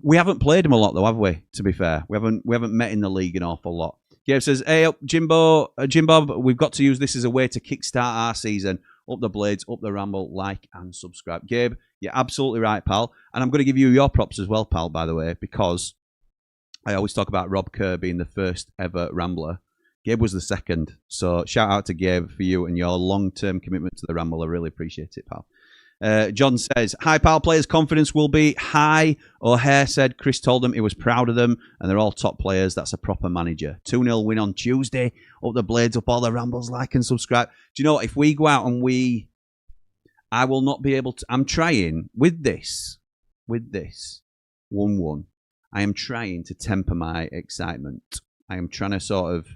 We haven't played them a lot, though, have we? To be fair, we haven't met in the league an awful lot. Gabe says, "Hey up, Jimbo, we've got to use this as a way to kickstart our season. Up the blades, up the ramble, like and subscribe." Gabe, you're absolutely right, pal. And I'm going to give you your props as well, pal. By the way, because I always talk about Rob Kerr being the first ever Rambler. Gabe was the second. So shout out to Gabe for you and your long-term commitment to the Ramble. I really appreciate it, pal. John says, "Hi, pal. Players' confidence will be high." O'Hare said Chris told them he was proud of them and they're all top players. That's a proper manager. 2-0 win on Tuesday. Up the blades, up all the rambles, like and subscribe. Do you know what? If we go out and I will not be able to. I'm trying with this 1-1. I am trying to temper my excitement. I am trying to sort of,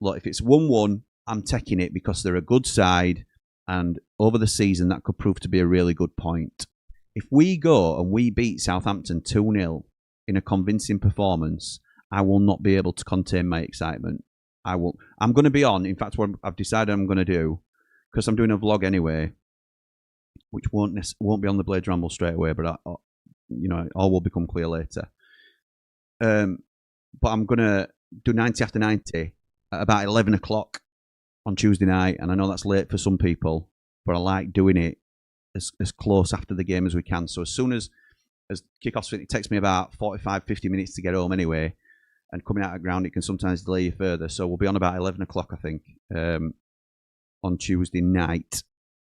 look, if it's 1-1, I'm taking it because they're a good side. And over the season, that could prove to be a really good point. If we go and we beat Southampton 2-0 in a convincing performance, I will not be able to contain my excitement. I'm going to be on. In fact, what I've decided I'm going to do, because I'm doing a vlog anyway, which won't be on the Blades Ramble straight away, but all will become clear later. But I'm going to do 90 after 90 at about 11 o'clock. On Tuesday night, and I know that's late for some people, but I like doing it as close after the game as we can. So as soon as kickoffs, it takes me about 45, 50 minutes to get home anyway, and coming out of ground, it can sometimes delay you further. So we'll be on about 11 o'clock, I think, on Tuesday night,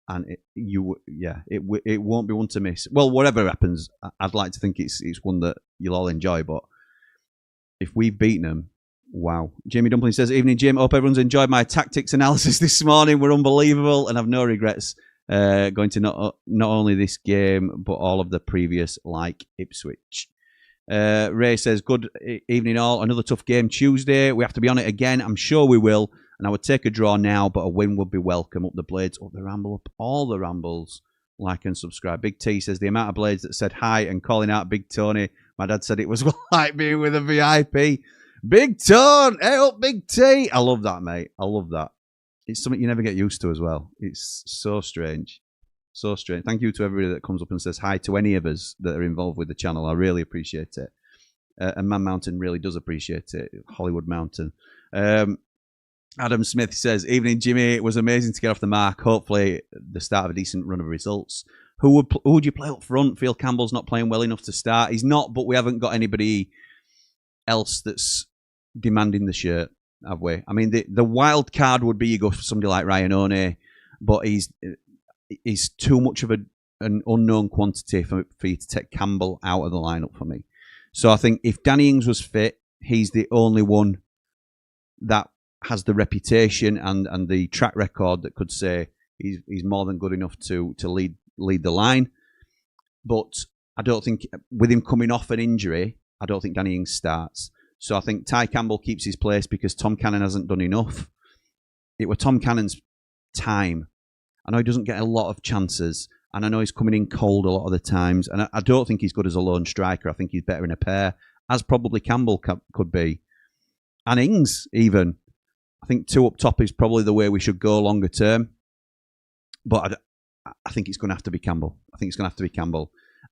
and it won't be one to miss. Well, whatever happens, I'd like to think it's one that you'll all enjoy, but if we've beaten them, wow. Jamie Dumpling says, "Evening, Jim. Hope everyone's enjoyed my tactics analysis this morning. We're unbelievable and have no regrets going to not only this game, but all of the previous, like Ipswich." Ray says, "Good evening, all. Another tough game Tuesday. We have to be on it again. I'm sure we will. And I would take a draw now, but a win would be welcome. Up the blades, up the ramble, up all the rambles. Like and subscribe." Big T says, "The amount of blades that said hi and calling out Big Tony. My dad said it was like being with a VIP. Big Tone, hey up, Big T." I love that, mate. I love that. It's something you never get used to as well. It's so strange. So strange. Thank you to everybody that comes up and says hi to any of us that are involved with the channel. I really appreciate it. And Man Mountain really does appreciate it. Hollywood Mountain. Adam Smith says, "Evening, Jimmy. It was amazing to get off the mark. Hopefully the start of a decent run of results. Who would you play up front? Phil Campbell's not playing well enough to start. He's not, but we haven't got anybody else that's demanding the shirt, have we? I mean, the wild card would be you go for somebody like Ryan One, but he's too much of an unknown quantity for you to take Campbell out of the lineup for me. So I think if Danny Ings was fit, he's the only one that has the reputation and the track record that could say he's more than good enough to lead the line. But I don't think, with him coming off an injury, I don't think Danny Ings starts. So I think Ty Campbell keeps his place because Tom Cannon hasn't done enough. It was Tom Cannon's time. I know he doesn't get a lot of chances, and I know he's coming in cold a lot of the times, and I don't think he's good as a lone striker. I think he's better in a pair, as probably Campbell could be. And Ings, even. I think 2 up top is probably the way we should go longer term. But I think it's going to have to be Campbell.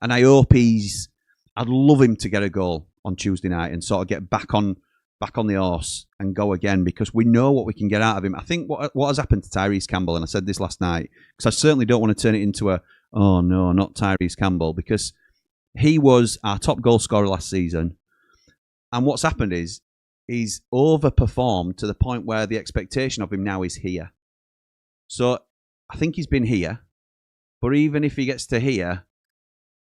And I hope I'd love him to get a goal on Tuesday night and sort of get back on the horse and go again, because we know what we can get out of him. I think what has happened to Tyrese Campbell, and I said this last night, because I certainly don't want to turn it into oh no, not Tyrese Campbell, because he was our top goal scorer last season. And what's happened is he's overperformed to the point where the expectation of him now is here. So I think he's been here. But even if he gets to here,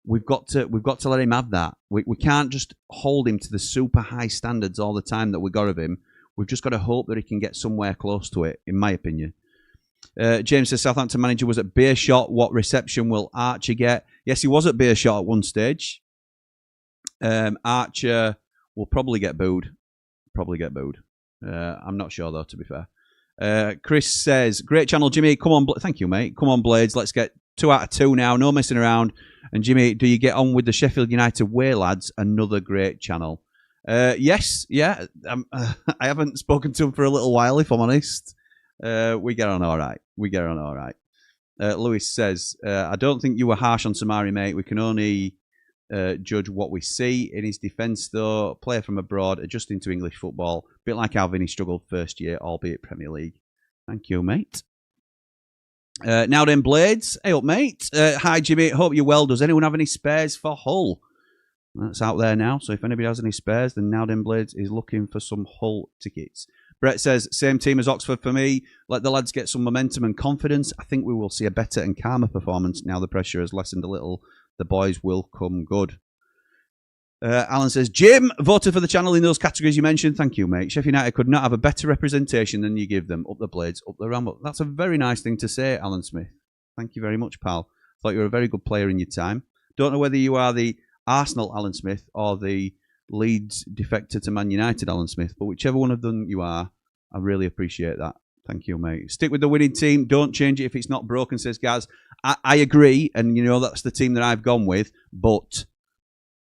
we've got to let him have that. We can't just hold him to the super high standards all the time that we got of him. We've just got to hope that he can get somewhere close to it, in my opinion. James says Southampton manager was at Beershot. What reception will Archer get? Yes, he was at Beershot at one stage. Archer will probably get booed. I'm not sure though, to be fair. Chris says, great channel, Jimmy. Come on, thank you, mate. Come on, Blades. Let's get 2 out of 2 now. No messing around. And Jimmy, do you get on with the Sheffield United way, lads? Another great channel. Yes, yeah. I haven't spoken to him for a little while, if I'm honest. We get on all right. Lewis says, I don't think you were harsh on Samari, mate. We can only judge what we see. In his defence, though, player from abroad, adjusting to English football. A bit like Alvin, he struggled first year, albeit Premier League. Thank you, mate. Now then, Blades. Hey up, mate. Hi, Jimmy. Hope you're well. Does anyone have any spares for Hull? That's out there now. So if anybody has any spares, then Now then, Blades is looking for some Hull tickets. Brett says, same team as Oxford for me. Let the lads get some momentum and confidence. I think we will see a better and calmer performance now the pressure has lessened a little. The boys will come good. Alan says, Jim, voted for the channel in those categories you mentioned. Thank you, mate. Sheffield United could not have a better representation than you give them. Up the Blades, up the Ramble. That's a very nice thing to say, Alan Smith. Thank you very much, pal. Thought you were a very good player in your time. Don't know whether you are the Arsenal Alan Smith or the Leeds defector to Man United Alan Smith, but whichever one of them you are, I really appreciate that. Thank you, mate. Stick with the winning team. Don't change it if it's not broken, says Gaz. I agree, and you know that's the team that I've gone with, but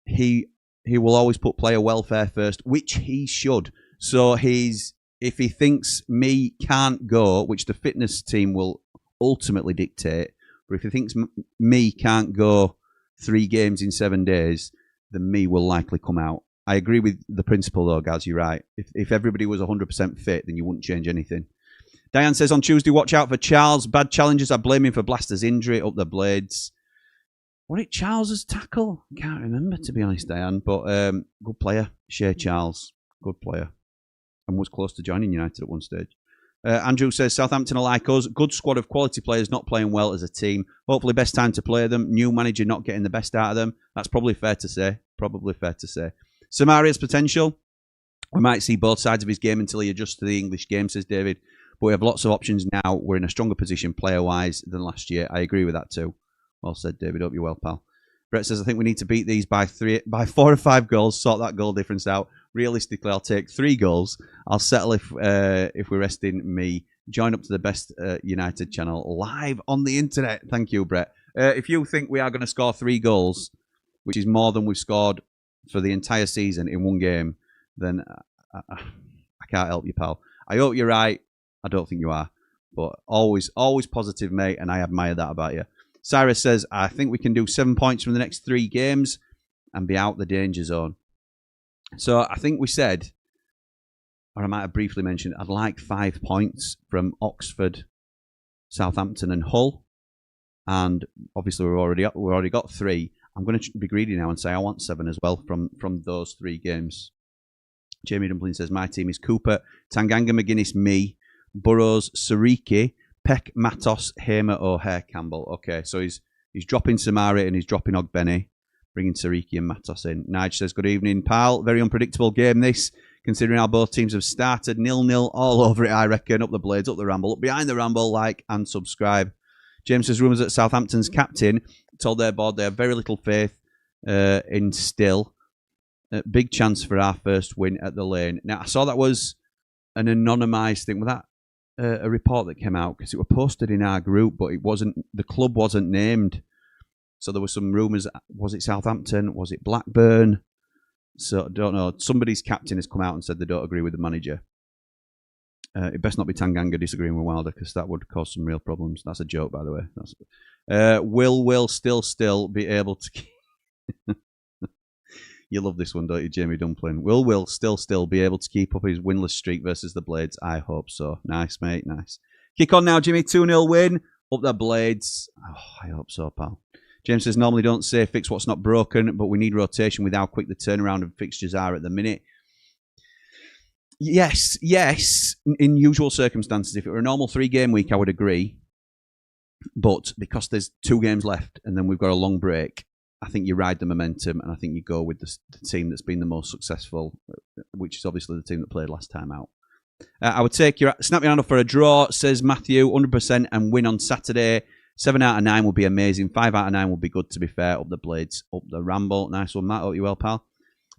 he will always put player welfare first, which he should. So if he thinks me can't go, which the fitness team will ultimately dictate, but if he thinks me can't go 3 games in 7 days, then me will likely come out. I agree with the principle, though, Gaz. You're right. If everybody was 100% fit, then you wouldn't change anything. Diane says, on Tuesday, watch out for Charles. Bad challenges. I blame him for Blaster's injury. Up the Blades. Was it Charles's tackle? I can't remember, to be honest, Diane. But good player. Shea Charles. Good player. And was close to joining United at one stage. Andrew says, Southampton are like us. Good squad of quality players not playing well as a team. Hopefully best time to play them. New manager not getting the best out of them. That's probably fair to say. Samaria's potential. We might see both sides of his game until he adjusts to the English game, says David. But we have lots of options now. We're in a stronger position player-wise than last year. I agree with that too. Well said, David. Hope you're well, pal. Brett says, I think we need to beat these by 4 or 5 goals, sort that goal difference out. Realistically, I'll take 3 goals. I'll settle if we're resting me. Join up to the best United channel live on the internet. Thank you, Brett. If you think we are going to score 3 goals, which is more than we've scored for the entire season in one game, then I can't help you, pal. I hope you're right. I don't think you are. But always positive, mate, and I admire that about you. Cyrus says, I think we can do 7 points from the next 3 games and be out the danger zone. So I think we said, or I might have briefly mentioned, I'd like 5 points from Oxford, Southampton and Hull. And obviously we've already got 3. I'm going to be greedy now and say I want 7 as well from those 3 games. Jamie Dumpling says, my team is Cooper, Tanganga, McGuinness, me, Burrows, Sariki, Peck, Matos, Hamer, O'Hare, Campbell. Okay, so he's dropping Samari and he's dropping Ogbenny, bringing Sariki and Matos in. Nige says, good evening, pal. Very unpredictable game this, considering how both teams have started. 0-0 all over it, I reckon. Up the Blades, up the Ramble, up behind the Ramble, like and subscribe. James says, rumours that Southampton's captain told their board they have very little faith in Still. Big chance for our first win at the Lane. Now, I saw that was an anonymised thing. Was that a report that came out? Because it was posted in our group, but it wasn't. The club wasn't named. So there were some rumours. Was it Southampton? Was it Blackburn? So I don't know. Somebody's captain has come out and said they don't agree with the manager. It best not be Tanganga disagreeing with Wilder, because that would cause some real problems. That's a joke, by the way. Will still be able to... You love this one, don't you, Jamie Dumpling? Will still be able to keep up his winless streak versus the Blades? I hope so. Nice, mate, nice. Kick on now, Jimmy. 2-0 win. Up the Blades. Oh, I hope so, pal. James says, normally don't say fix what's not broken, but we need rotation with how quick the turnaround of fixtures are at the minute. Yes. In usual circumstances, if it were a normal 3-game week, I would agree. But because there's 2 games left and then we've got a long break, I think you ride the momentum and I think you go with the team that's been the most successful, which is obviously the team that played last time out. I would take snap your hand up for a draw, says Matthew, 100%, and win on Saturday. 7 out of 9 would be amazing. 5 out of 9 would be good, to be fair. Up the Blades, up the Ramble. Nice one, Matt. Hope you well, pal.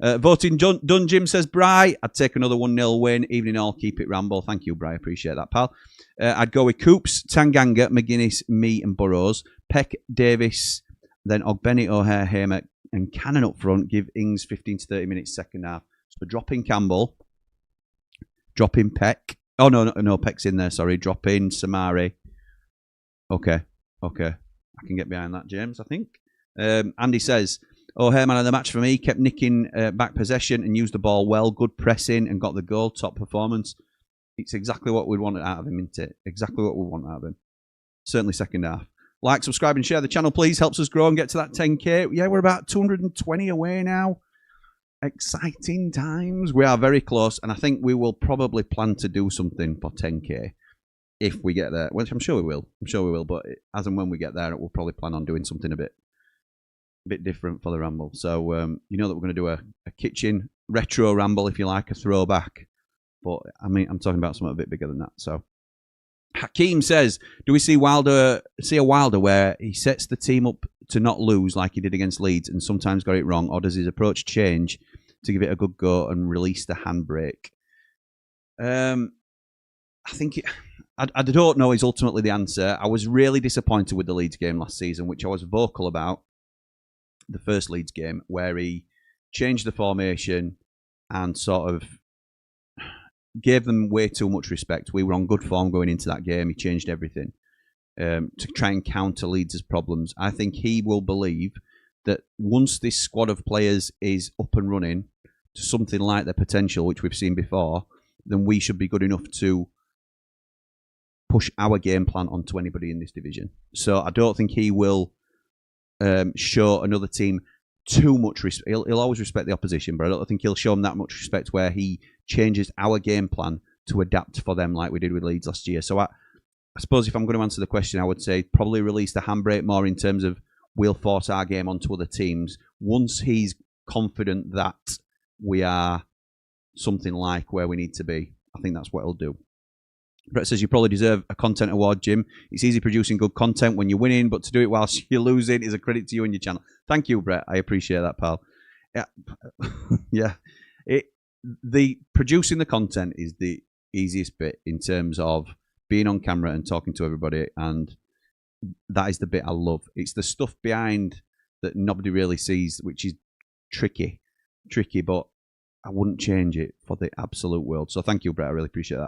Voting done, Jim says, Bry, I'd take another 1-0 win. Evening all, keep it Ramble. Thank you, Bry. Appreciate that, pal. I'd go with Coops, Tanganga, McGuinness, me, and Burrows. Peck, Davis, then Ogbeni, O'Hare, Hamer, and Cannon up front. Give Ings 15 to 30 minutes second half. So drop in Campbell. Drop in Peck. Oh, no, Peck's in there, sorry. Drop in Samari. Okay. I can get behind that, James, I think. Andy says, O'Hare, man of the match for me. Kept nicking back possession and used the ball well. Good pressing and got the goal. Top performance. It's exactly what we'd want out of him, isn't it? Exactly what we want out of him. Certainly second half. Like, subscribe and share the channel, please. Helps us grow and get to that 10k. Yeah, we're about 220 away now. Exciting times. We are very close, and I think we will probably plan to do something for 10k if we get there, which I'm sure we will. But as and when we get there, we'll probably plan on doing something a bit different for the Ramble. So you know that we're going to do a kitchen retro Ramble, if you like, a throwback. But I mean, I'm talking about something a bit bigger than that. So Hakeem says, do we see a Wilder where he sets the team up to not lose like he did against Leeds and sometimes got it wrong, or does his approach change to give it a good go and release the handbrake? I think I don't know is ultimately the answer. I was really disappointed with the Leeds game last season, which I was vocal about, the first Leeds game, where he changed the formation and sort of gave them way too much respect. We were on good form going into that game. He changed everything to try and counter Leeds' problems. I think he will believe that once this squad of players is up and running to something like their potential, which we've seen before, then we should be good enough to push our game plan onto anybody in this division. So I don't think he will show another team too much respect. He'll always respect the opposition, but I don't think he'll show them that much respect where he changes our game plan to adapt for them like we did with Leeds last year. So I suppose if I'm going to answer the question, I would say probably release the handbrake more in terms of we'll force our game onto other teams once he's confident that we are something like where we need to be. I think that's what he'll do. Brett says, you probably deserve a content award, Jim. It's easy producing good content when you're winning, but to do it whilst you're losing is a credit to you and your channel. Thank you, Brett. I appreciate that, pal. Yeah. The producing the content is the easiest bit in terms of being on camera and talking to everybody, and that is the bit I love. It's the stuff behind that nobody really sees, which is tricky, but I wouldn't change it for the absolute world. So thank you, Brett. I really appreciate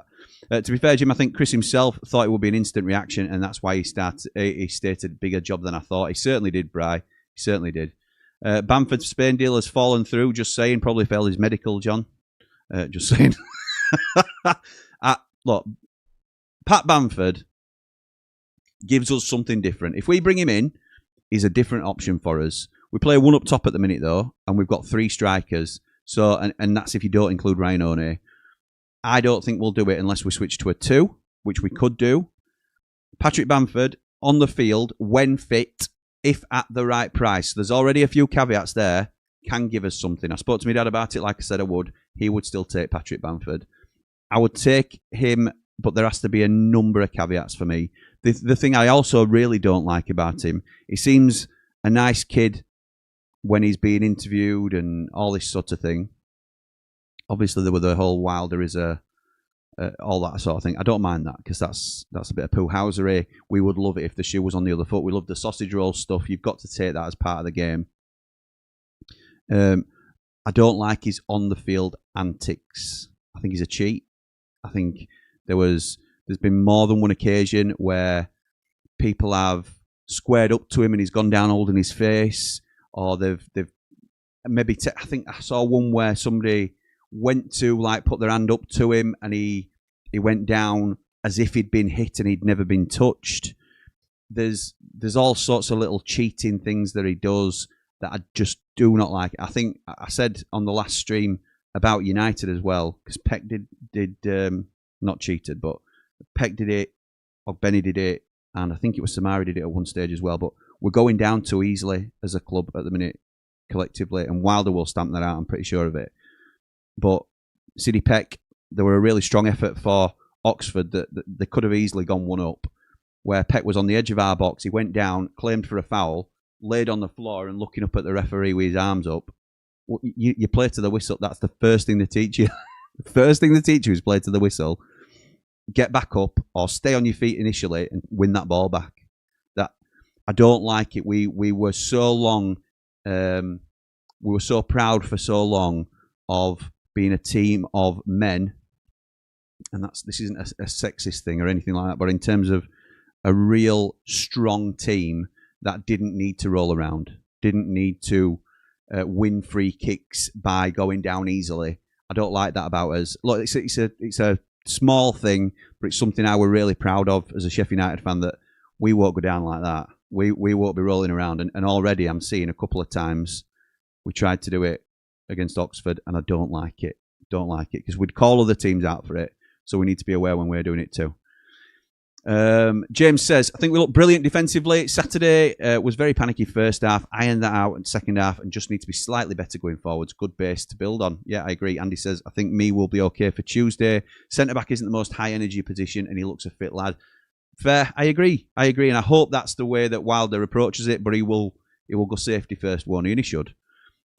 that. To be fair, Jim, I think Chris himself thought it would be an instant reaction, and that's why he stated bigger job than I thought. He certainly did, Bri. He certainly did. Bamford's Spain deal has fallen through. Just saying, probably failed his medical, John. Just saying. Look, Pat Bamford gives us something different. If we bring him in, he's a different option for us. We play one up top at the minute, though, and we've got 3 strikers. So, and that's if you don't include Ryan One. I don't think we'll do it unless we switch to a 2, which we could do. Patrick Bamford on the field when fit, if at the right price. There's already a few caveats there. Can give us something. I spoke to my dad about it. Like I said, I would. He would still take Patrick Bamford. I would take him, but there has to be a number of caveats for me. The thing I also really don't like about him, he seems a nice kid when he's being interviewed and all this sort of thing. Obviously, there were the whole Wilder is all that sort of thing. I don't mind that because that's a bit of poo-housery. We would love it if the shoe was on the other foot. We love the sausage roll stuff. You've got to take that as part of the game. I don't like his on-the-field antics. I think he's a cheat. I think there's been more than one occasion where people have squared up to him and he's gone down holding his face, or they've maybe I think I saw one where somebody went to put their hand up to him and he went down as if he'd been hit and he'd never been touched. There's all sorts of little cheating things that he does that I just do not like. I think I said on the last stream about United as well, because Peck did not cheated, but Peck did it, Ogbeni did it, and I think it was Samari did it at one stage as well. But we're going down too easily as a club at the minute, collectively, and Wilder will stamp that out, I'm pretty sure of it. But City Peck, there were a really strong effort for Oxford that they could have easily gone one up, where Peck was on the edge of our box, he went down, claimed for a foul, laid on the floor and looking up at the referee with his arms up. You play to the whistle. That's the first thing they teach you. The first thing they teach you is play to the whistle. Get back up or stay on your feet initially and win that ball back. That I don't like it. We were so long, we were so proud for so long of being a team of men, and this isn't a sexist thing or anything like that, but in terms of a real strong team that didn't need to roll around, didn't need to win free kicks by going down easily. I don't like that about us. Look, it's a small thing, but it's something I were really proud of as a Sheffield United fan, that we won't go down like that. We won't be rolling around. And already I'm seeing a couple of times we tried to do it against Oxford, and I don't like it. Don't like it, because we'd call other teams out for it. So we need to be aware when we're doing it too. James says, I think we looked brilliant defensively. Saturday was very panicky first half. Ironed that out in second half and just need to be slightly better going forwards. Good base to build on. Yeah, I agree. Andy says, I think me will be okay for Tuesday. Centre-back isn't the most high-energy position and he looks a fit lad. Fair. I agree. And I hope that's the way that Wilder approaches it, but he will go safety first, won't he? And he should.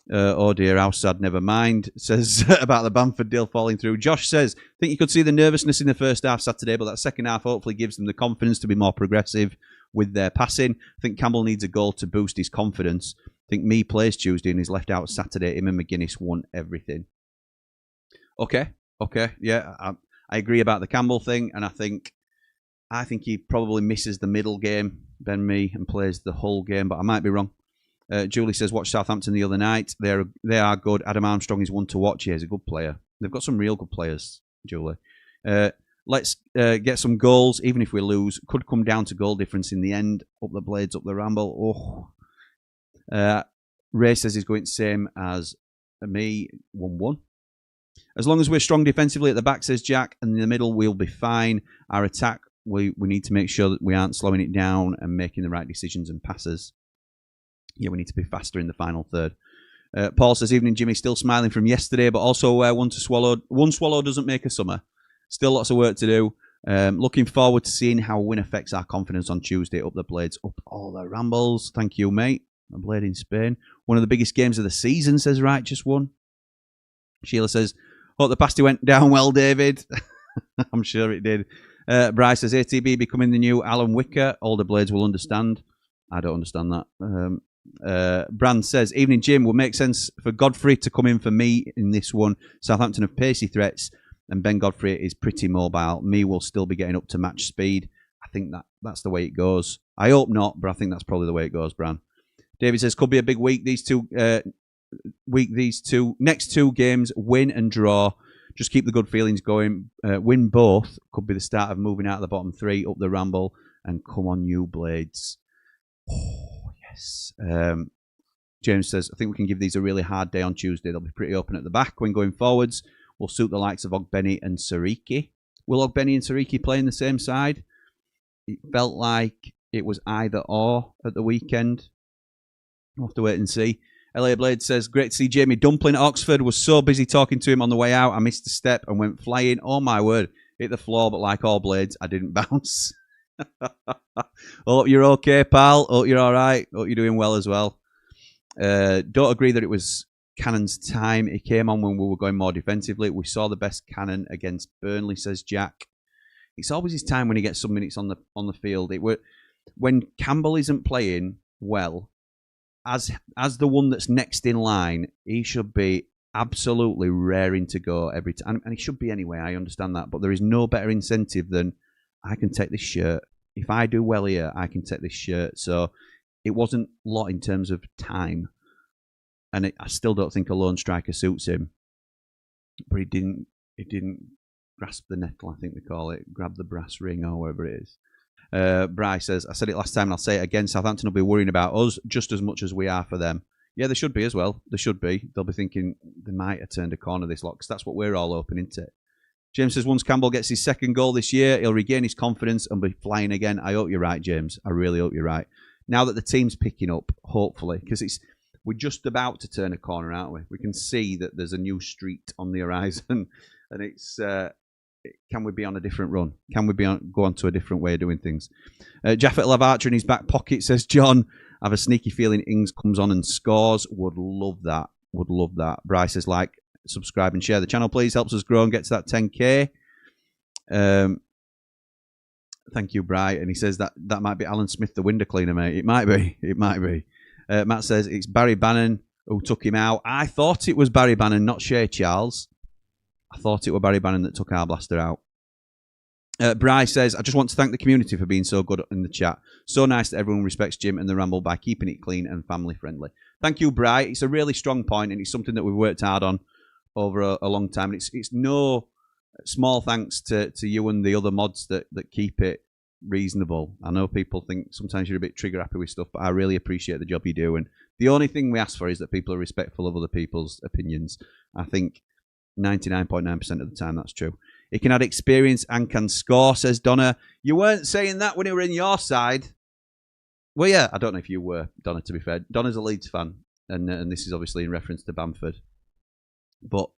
Oh dear, how sad, never mind, says about the Bamford deal falling through. Josh says, I think you could see the nervousness in the first half Saturday, but that second half hopefully gives them the confidence to be more progressive with their passing. I think Campbell needs a goal to boost his confidence. I think me plays Tuesday and he's left out Saturday. Him and McGuinness won everything. Okay, yeah, I agree about the Campbell thing, and I think he probably misses the middle game, Ben Mee, and plays the whole game, but I might be wrong. Julie says, watch Southampton the other night. They are good. Adam Armstrong is one to watch. He's a good player. They've got some real good players, Julie. Let's get some goals, even if we lose. Could come down to goal difference in the end. Up the Blades, up the Ramble. Ray says he's going the same as me, 1-1. As long as we're strong defensively at the back, says Jack, and in the middle, we'll be fine. Our attack, we need to make sure that we aren't slowing it down and making the right decisions and passes. Yeah, we need to be faster in the final third. Paul says, evening, Jimmy, still smiling from yesterday, but also one swallow doesn't make a summer. Still lots of work to do. Looking forward to seeing how a win affects our confidence on Tuesday. Up the Blades, up all the Rambles. Thank you, mate. A Blade in Spain. One of the biggest games of the season, says Righteous One. Sheila says, hope the pasty went down well, David. I'm sure it did. Bryce says, ATB becoming the new Alan Wicker. All the Blades will understand. I don't understand that. Brand says, evening Jim, would make sense for Godfrey to come in for me in this one. Southampton have pacey threats and Ben Godfrey is pretty mobile. Me will still be getting up to match speed. I think that's the way it goes. I hope not, but I think that's probably the way it goes, Brand. David says, could be a big week. These next two games, win and draw. Just keep the good feelings going. Win both. Could be the start of moving out of the bottom three, up the Ramble, and come on, you Blades. Oh, yes. James says, I think we can give these a really hard day on Tuesday. They'll be pretty open at the back when going forwards. We'll suit the likes of Ogbeni and Sariki. Will Ogbeni and Sariki play in the same side? It felt like it was either or at the weekend. We'll have to wait and see. LA Blade says, great to see Jamie Dumpling at Oxford. Was so busy talking to him on the way out. I missed a step and went flying. Oh my word. Hit the floor, but like all Blades, I didn't bounce. Hope you're okay, pal. Hope you're all right. Hope you're doing well as well. Don't agree that it was Cannon's time. He came on when we were going more defensively. We saw the best Cannon against Burnley, says Jack. It's always his time when he gets some minutes on the field. When Campbell isn't playing well, as the one that's next in line, he should be absolutely raring to go every time. And he should be anyway, I understand that. But there is no better incentive than, I can take this shirt. If I do well here, I can take this shirt. So it wasn't a lot in terms of time. And I still don't think a lone striker suits him. But he didn't grasp the nettle, I think they call it. Grab the brass ring or whatever it is. Bryce says, I said it last time and I'll say it again, Southampton will be worrying about us just as much as we are for them. Yeah, they should be as well. They should be. They'll be thinking they might have turned a corner this lot, because that's what we're all hoping into. James says, once Campbell gets his second goal this year, he'll regain his confidence and be flying again. I hope you're right, James. I really hope you're right. Now that the team's picking up, hopefully, because we're just about to turn a corner, aren't we? We can see that there's a new street on the horizon, and it's can we be on a different run? Can we go on to a different way of doing things? Jaffet will have Archer in his back pocket, says John. I have a sneaky feeling Ings comes on and scores. Would love that. Would love that. Bryce says, like, subscribe and share the channel, please. Helps us grow and get to that 10k. Thank you, Bri. And he says that might be Alan Smith, the window cleaner, mate. It might be. It might be. Matt says it's Barry Bannon who took him out. I thought it was Barry Bannon, not Shea Charles. I thought it was Barry Bannon that took our blaster out. Bri says, I just want to thank the community for being so good in the chat. So nice that everyone respects Jim and the Ramble by keeping it clean and family friendly. Thank you, Bri. It's a really strong point, and it's something that we've worked hard on over a long time. And it's no small thanks to you and the other mods that keep it reasonable. I know people think sometimes you're a bit trigger happy with stuff, but I really appreciate the job you do. And the only thing we ask for is that people are respectful of other people's opinions. I think 99.9% of the time that's true. He can add experience and can score, says Donna. You weren't saying that when you were in your side. Well, yeah, I don't know if you were, Donna, to be fair. Donna's a Leeds fan, and this is obviously in reference to Bamford. But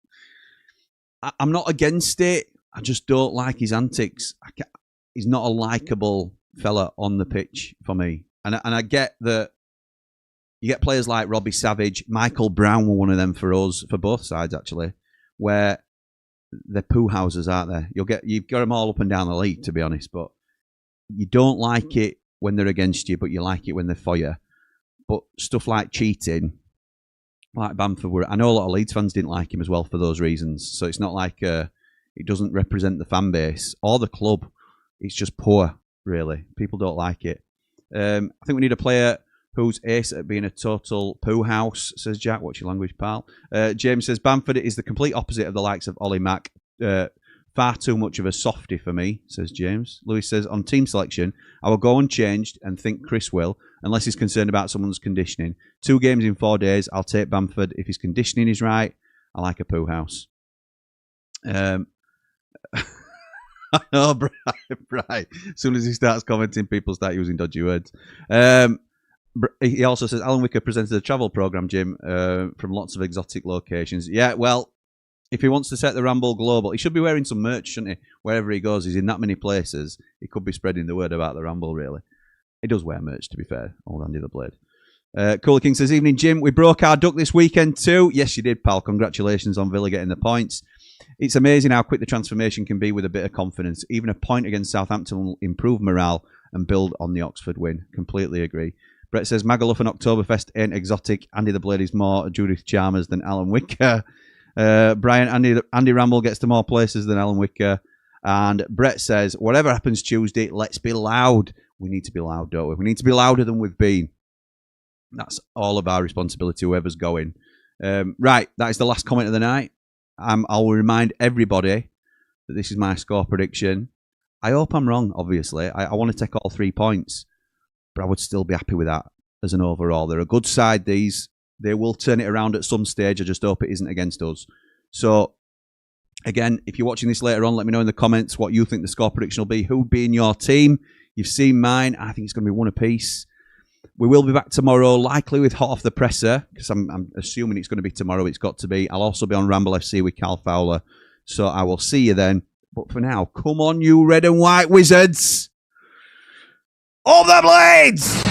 I'm not against it. I just don't like his antics. He's not a likeable fella on the pitch for me. And I get that you get players like Robbie Savage. Michael Brown were one of them for us, for both sides, actually, where they're poo houses, aren't they? You've got them all up and down the league, to be honest, but you don't like it when they're against you, but you like it when they're for you. But stuff like cheating, like Bamford I know a lot of Leeds fans didn't like him as well for those reasons. So it's not like it doesn't represent the fan base or the club. It's just poor, really. People don't like it. I think we need a player who's ace at being a total poo house, says Jack. What's your language, pal? James says, Bamford is the complete opposite of the likes of Ollie Mack. Far too much of a softie for me, says James. Lewis says, on team selection, I will go unchanged and think Chris will, unless he's concerned about someone's conditioning. 2 games in 4 days, I'll take Bamford. If his conditioning is right, I like a poo house. I know, right. As soon as he starts commenting, people start using dodgy words. He also says, Alan Wicker presented a travel program, Jim, from lots of exotic locations. Yeah, well, if he wants to set the Ramble global, he should be wearing some merch, shouldn't he? Wherever he goes, he's in that many places. He could be spreading the word about the Ramble, really. He does wear merch, to be fair. Old Andy the Blade. Cooler King says, evening, Jim. We broke our duck this weekend too. Yes, you did, pal. Congratulations on Villa getting the points. It's amazing how quick the transformation can be with a bit of confidence. Even a point against Southampton will improve morale and build on the Oxford win. Completely agree. Brett says, Magaluf and Oktoberfest ain't exotic. Andy the Blade is more Judith Chalmers than Alan Wicker. Brian, Andy Ramble gets to more places than Alan Wicker. And Brett says, whatever happens Tuesday, let's be loud. We need to be loud, don't we? We need to be louder than we've been. That's all of our responsibility, whoever's going. Right, that is the last comment of the night. I'll remind everybody that this is my score prediction. I hope I'm wrong, obviously. I want to take all 3 points, but I would still be happy with that as an overall. They're a good side, these. They will turn it around at some stage. I just hope it isn't against us. So, again, if you're watching this later on, let me know in the comments what you think the score prediction will be. Who would be in your team? You've seen mine. I think it's going to be 1 apiece. We will be back tomorrow, likely with Hot Off the Presser, because I'm assuming it's going to be tomorrow. It's got to be. I'll also be on Ramble FC with Cal Fowler. So I will see you then. But for now, come on, you red and white wizards! Of the Blades!